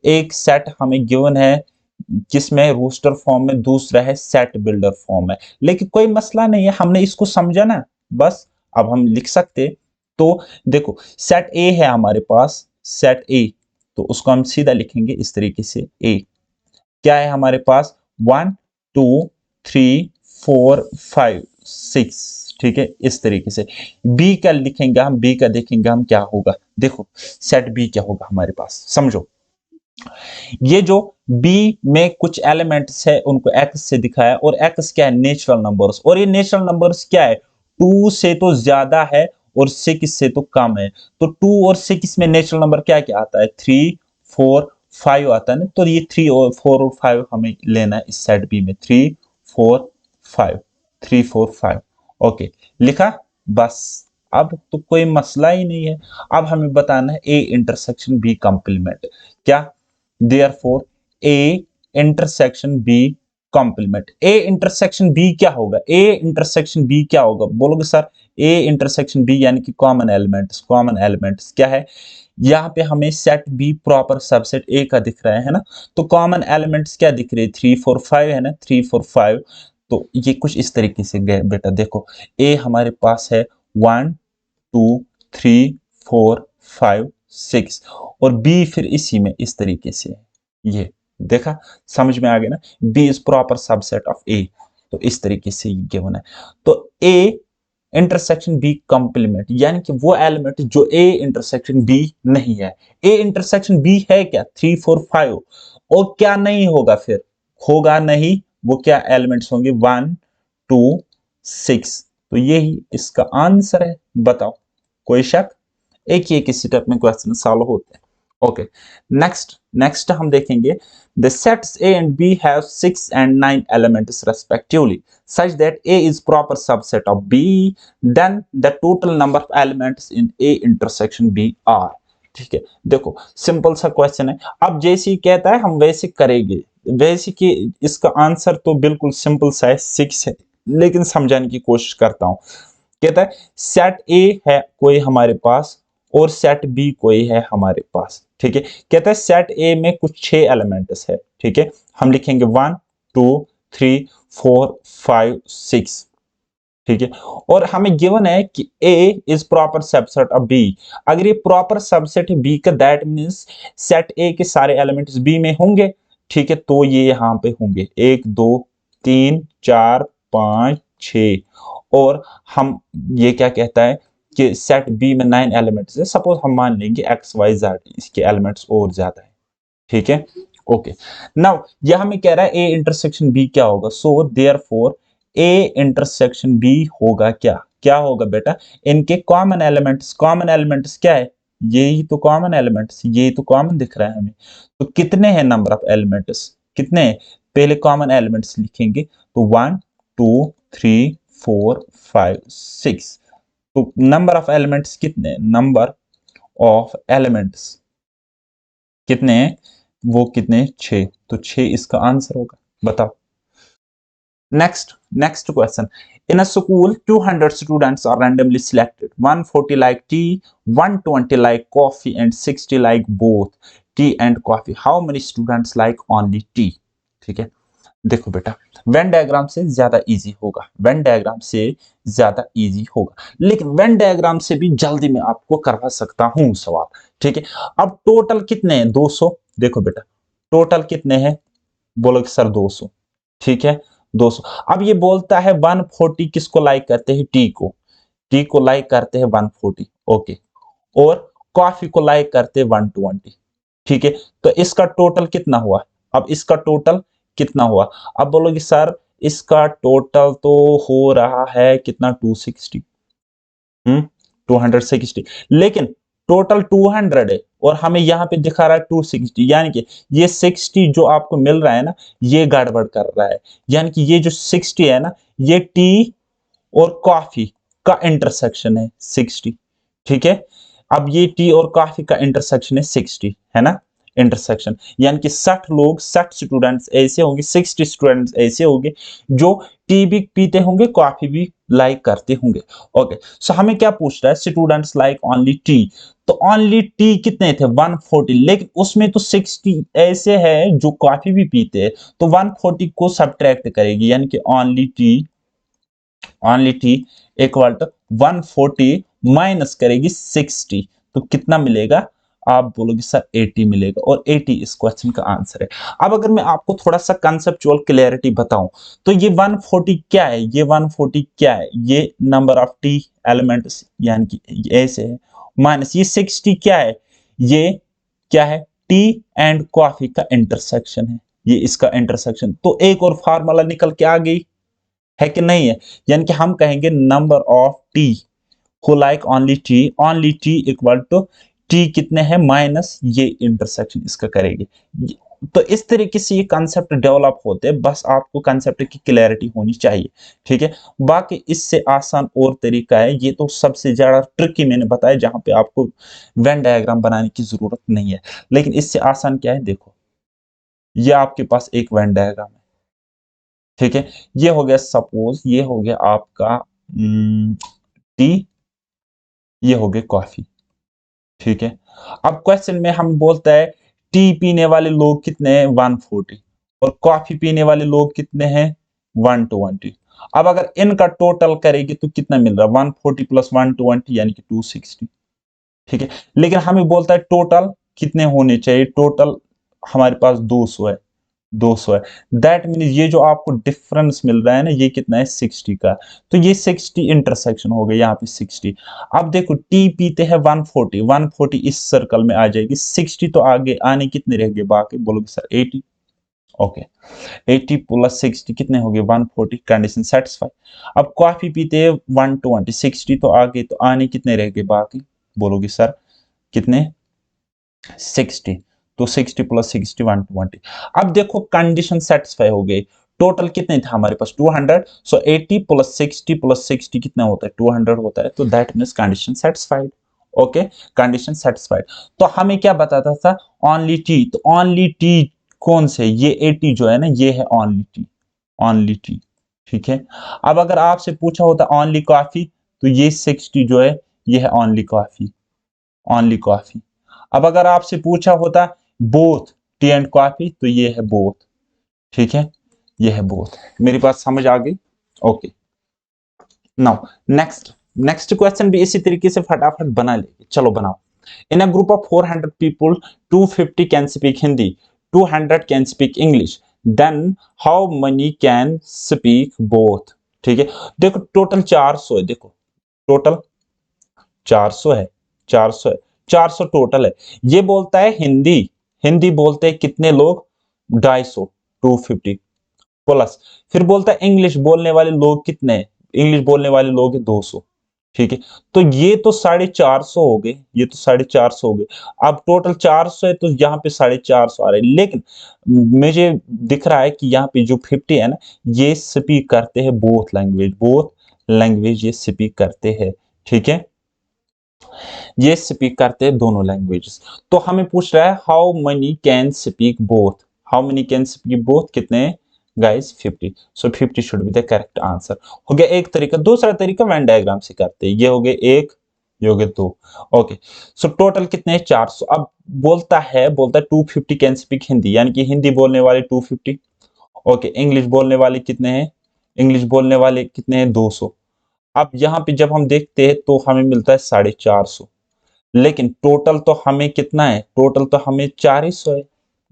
S1: एक सेट हमें गिवन है जिसमें रोस्टर फॉर्म में, दूसरा है सेट बिल्डर फॉर्म में, लेकिन कोई मसला नहीं है, हमने इसको समझा ना, बस अब हम लिख सकते। तो देखो सेट ए है हमारे पास, सेट ए, तो उसको हम सीधा लिखेंगे इस तरीके से, ए क्या है हमारे पास, 1 2 3 4 5 6, ठीक है इस तरीके से। बी का लिखेंगे हम, बी का देखेंगे हम क्या होगा, देखो सेट बी क्या होगा हमारे पास, समझो। ये जो बी में कुछ एलिमेंट्स है उनको एक्स से दिखाया, और एक्स क्या है, नेचुरल नंबर्स, और ये नेचुरल नंबर्स क्या है, 2 से तो ज्यादा है और 6 से तो कम है। तो 2 और 6 में नेचुरल नंबर क्या क्या आता है, 3 4 5 आता है ना। तो ये 3 और 4 और 5 हमें लेना है इस सेट बी में, 3 4 5, 3 4 5। ओके लिखा, बस अब तो कोई मसला ही नहीं है। अब हमें बताना है ए इंटरसेक्शन बी कंप्लीमेंट, क्या, therefore A intersection B complement। A intersection B क्या होगा, A intersection B क्या होगा, बोलोगे सर A intersection B यानी कि कॉमन एलिमेंट्स, कॉमन एलिमेंट्स क्या है, यहाँ पे हमें set B proper subset A का दिख रहा है ना। तो कॉमन एलिमेंट्स क्या दिख रहे हैं, 3 4 5 है ना, 3 4 5। तो ये कुछ इस तरीके से गए बेटा, देखो ए हमारे पास है 1 2 3 4 5 6, और बी फिर इसी में इस तरीके से है, ये देखा, समझ में आ गया ना, B is proper subset of A. तो इस तरीके से ये गिवन है। तो ए इंटरसेक्शन बी कंप्लीमेंट यानी कि वो एलिमेंट जो ए इंटरसेक्शन बी नहीं है। ए इंटरसेक्शन बी है क्या, 3 4 5, और क्या नहीं होगा फिर, होगा नहीं, वो क्या एलिमेंट्स होंगे, 1 2 6। तो यही इसका आंसर है, बताओ कोई शक, एक ही एक स्टेप में क्वेश्चन सॉल्व होते हैं। ओके नेक्स्ट हम देखेंगे, the sets A and B have 6 and 9 elements respectively such that A is proper subset of B, then the total number of elements in A intersection B are। ठीक है देखो सिंपल सा क्वेश्चन है, अब जैसे ही कहता है हम वैसे करेंगे, वैसे कि इसका आंसर तो बिल्कुल सिंपल सा है, 6 है, लेकिन समझाने की कोशिश करता हूं। कहता है सेट ए है कोई हमारे पास और सेट बी कोई है हमारे पास, ठीक है। कहता है सेट ए में कुछ 6 एलिमेंट्स है, ठीक है, हम लिखेंगे 1 2 3 4 5 6, ठीक है। और हमें गिवन है कि A is proper subset of B। अगर ये प्रॉपर सबसेट है B का, दैट मींस सेट A के सारे एलिमेंट्स B में होंगे, ठीक है। तो ये यहाँ पे होंगे 1 2 3 4 5 6, और हम ये क्या कहता है कि सेट बी में 9 एलिमेंट्स है, सपोज हम मान लेंगे एक्स वाई जेड इसके एलिमेंट्स और ज्यादा है, ठीक है। ओके नाउ यह हमें कह रहा है ए इंटरसेक्शन बी क्या होगा, so therefore A intersection B होगा क्या, क्या होगा बेटा, इनके कॉमन एलिमेंट्स, कॉमन एलिमेंट्स क्या है, यही तो कॉमन एलिमेंट्स, यही तो कॉमन दिख रहा है हमें। तो कितने हैं नंबर ऑफ एलिमेंट्स, कितने हैं, पहले कॉमन एलिमेंट्स लिखेंगे, तो 1 2 3 4 5 6। तो नंबर ऑफ एलिमेंट्स कितने, नंबर ऑफ एलिमेंट्स कितने हैं, वो कितने, 6। तो 6 इसका आंसर होगा, बताओ। Next question, in a school 200 students are randomly selected, 140 like tea, 120 like coffee and 60 like both tea and coffee, how many students like only tea। ठीक है देखो बेटा, वेन डायग्राम से ज्यादा इजी होगा, वेन डायग्राम से ज्यादा इजी होगा, लेकिन वेन डायग्राम से भी जल्दी मैं आपको करवा सकता हूं सवाल, ठीक है। अब टोटल कितने हैं, 200, देखो बेटा टोटल कितने हैं, बोलो कि सर 200, ठीक है 200। अब ये बोलता है 140 किसको लाइक करते हैं, टी को, टी को लाइक करते हैं 140, ओके, और कॉफी को लाइक करते 120। ठीक है, तो इसका टोटल कितना हुआ? अब इसका टोटल कितना हुआ? अब बोलोगे सर इसका टोटल तो हो रहा है कितना, 260। 260, लेकिन टोटल 200 है और हमें यहाँ पे दिखा रहा है 260, यानी कि ये 60 जो आपको मिल रहा है ना, ये गड़बड़ कर रहा है। यानी कि ये जो 60 है ना, ये टी और कॉफी का इंटरसेक्शन है 60। ठीक है, अब ये टी और कॉफी का इंटरसेक्शन है 60, है ना, इंटरसेक्शन। यानी कि 60 लोग, 60 स्टूडेंट्स ऐसे होंगे, 60 स्टूडेंट्स ऐसे होंगे जो टी भी पीते होंगे, कॉफी भी लाइक करते होंगे। ओके, सो हमें क्या पूछ रहा है? Students like only T. तो ओनली टी कितने थे? 140, लेकिन उसमें तो 60 ऐसे हैं जो कॉफी भी पीते हैं, तो 140 को सब्ट्रैक्ट करेगी, यानी कि only T equal to 140 minus करेगी 60, तो कितना मिलेगा? आप बोलोगे सर 80 मिलेगा, और 80 इस क्वेश्चन का आंसर है। अब अगर मैं आपको थोड़ा सा कंसेप्चुअल क्लैरिटी बताऊं, तो ये 140 क्या है? ये 140 क्या है? ये नंबर ऑफ टी एलिमेंट्स, यानी कि ऐसे है, माइनस ये 60 क्या है? ये क्या है? टी एंड कॉफी का इंटरसेक्शन है, ये इसका इंटरसेक्शन। तो एक और फार्मूला निकल के आ गई, है कि नहीं है? यानी कि हम कहेंगे number of T who like only T equal to T कितने हैं माइनस ये इंटरसेक्शन इसका करेगी। तो इस तरीके से ये कंसेप्ट डेवलप होते हैं, बस आपको कंसेप्ट की क्लैरिटी होनी चाहिए। ठीक है, बाकी इससे आसान और तरीका है, ये तो सबसे ज्यादा ट्रिकी मैंने बताया, जहां पे आपको वेन डायग्राम बनाने की जरूरत नहीं है। लेकिन इससे आसान क्या है? देखो, ये आपके पास एक वेन डायग्राम है। ठीक है, ये हो गया, सपोज ये हो गया आपका टी, ये हो गया कॉफी। ठीक है, अब क्वेश्चन में हम बोलता है टी पीने वाले लोग कितने हैं? 140, और कॉफी पीने वाले लोग कितने हैं? 120। अब अगर इनका टोटल करेंगे तो कितना मिल रहा है? 140 प्लस 120 यानी कि 260। ठीक है, लेकिन हमें बोलता है टोटल कितने होने चाहिए? टोटल हमारे पास 200 है, 200 है। दैट मीन ये जो आपको डिफरेंस मिल रहा है ना, ये कितना है? 60 का। तो ये 60 इंटरसेक्शन हो गया यहाँ पे 60। अब देखो टी पीते हैं 140, 140 इस सर्कल में आ जाएगी, 60 तो आगे आने कितने रह गए बाकी? बोलोगे सर 80। ओके, 80 प्लस 60 कितने हो गए? 140, कंडीशन सेटिस्फाई। अब कॉफी पीते हैं 120, 60 तो आगे, तो आने कितने रह गए बाकी? बोलोगे सर कितने? 60। तो 60 प्लस 60 120। अब देखो कंडीशन सेटिस्फाई हो गई। टोटल कितने थे हमारे पास? 200। सो 80 प्लस 60 कितना होता है? 200 होता है, तो that means condition satisfied. Okay, condition satisfied. तो हमें क्या बताता था? Only T. तो ओनली टी कौन से? ये 80 जो है ना, ये है ओनली टी, ओनली टी। ठीक है, अब अगर आपसे पूछा होता ओनली कॉफी, तो ये 60 जो है, ये है ओनली कॉफी, ओनली कॉफी। अब अगर आपसे पूछा होता बोथ टी एंड कॉफी, तो ये है बोथ। ठीक है, ये है बोथ। मेरी बात समझ आ गई? Okay, now next, next question भी इसी तरीके से फटाफट बना लेंगे, चलो बनाओ। In a group of 400 people, 250 can speak Hindi, 200 can speak English, then how many can speak both? ठीक है, देखो टोटल 400 है, देखो टोटल 400 है, 400 है, 400 टोटल है। ये बोलता है हिंदी, हिंदी बोलते हैं कितने लोग? 250, 250 प्लस, फिर बोलता है इंग्लिश बोलने वाले लोग कितने हैं? इंग्लिश बोलने वाले लोग हैं 200। ठीक है, तो ये तो 450 हो गए, ये तो 450 हो गए। अब टोटल 400 है, तो यहाँ पे 450 आ रहे हैं, लेकिन मुझे दिख रहा है कि यहाँ पे जो 50 है ना, ये स्पीक करते हैं बोथ लैंग्वेज, बोथ लैंग्वेज ये स्पीक करते हैं। ठीक है, ये स्पीक करते हैं दोनों लैंग्वेजेस। तो हमें पूछ रहा है how many can speak both, how many can speak both कितने? Guys 50। So 50 should be the correct answer. हो गया एक तरीका। दूसरा तरीका वेन डायग्राम से करते हैं, ये हो गए एक, ये हो गए दो। ओके, सो टोटल कितने हैं? 400। अब बोलता है 250 कैन स्पीक हिंदी, यानी कि हिंदी बोलने वाले 250। ओके, इंग्लिश बोलने वाले कितने हैं? इंग्लिश बोलने वाले कितने हैं? 200। अब यहाँ पे जब हम देखते हैं तो हमें मिलता है 450, लेकिन टोटल तो हमें कितना है? टोटल तो हमें 400 है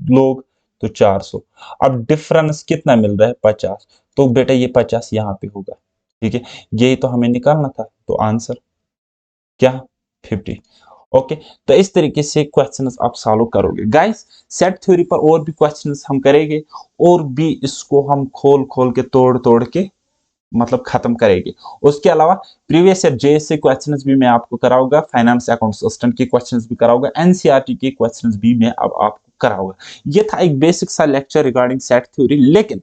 S1: लोग, तो 400। अब डिफरेंस कितना मिल रहा है? 50। तो बेटा ये 50 यहाँ पे होगा। ठीक है, यही तो हमें निकालना था, तो आंसर क्या? 50। ओके, तो इस तरीके से क्वेश्चंस आप सॉल्व करोगे गाइस। सेट थ्योरी पर और भी क्वेश्चंस हम करेंगे, और भी इसको हम खोल खोल के तोड़ तोड़ के मतलब खत्म करेंगे। उसके अलावा प्रीवियस ईयर जेएससी क्वेश्चंस भी मैं आपको कराऊंगा, फाइनेंस अकाउंट असिस्टेंट के क्वेश्चंस भी कराऊंगा, एनसीईआरटी के क्वेश्चंस भी मैं अब आपको कराऊंगा। ये था एक बेसिक सा लेक्चर रिगार्डिंग सेट थ्योरी, लेकिन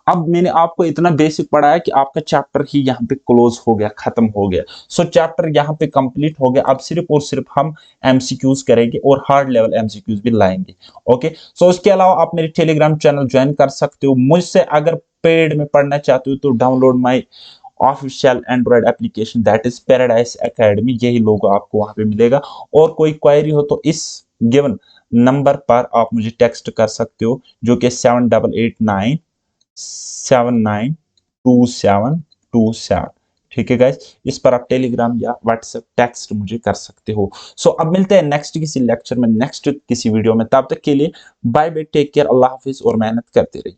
S1: अब मैंने आपको इतना बेसिक पढ़ाया कि आपका चैप्टर ही यहाँ पे क्लोज हो गया, खत्म हो गया। सो चैप्टर यहाँ पे कंप्लीट हो गया। अब सिर्फ और सिर्फ हम एमसीक्यूज करेंगे और हार्ड लेवल एमसीक्यूज भी लाएंगे। ओके, सो उसके अलावा आप मेरे टेलीग्राम चैनल ज्वाइन कर सकते हो। मुझसे अगर पेड में पढ़ना चाहते हो तो download my official Android application, that is paradise academy, यही लोगो आपको वहां पे मिलेगा। और कोई क्वेरी हो तो इस गिवन नंबर पर आप मुझे टेक्स्ट कर सकते हो, जो कि 7889792727। ठीक है गाइस, इस पर आप टेलीग्राम या व्हाट्सएप टेक्स्ट मुझे कर सकते हो। सो अब मिलते हैं नेक्स्ट किसी लेक्चर में, नेक्स्ट किसी वीडियो में। तब तक के लिए बाय बाय, टेक केयर, अल्लाह हाफिज और मेहनत करते रहिए।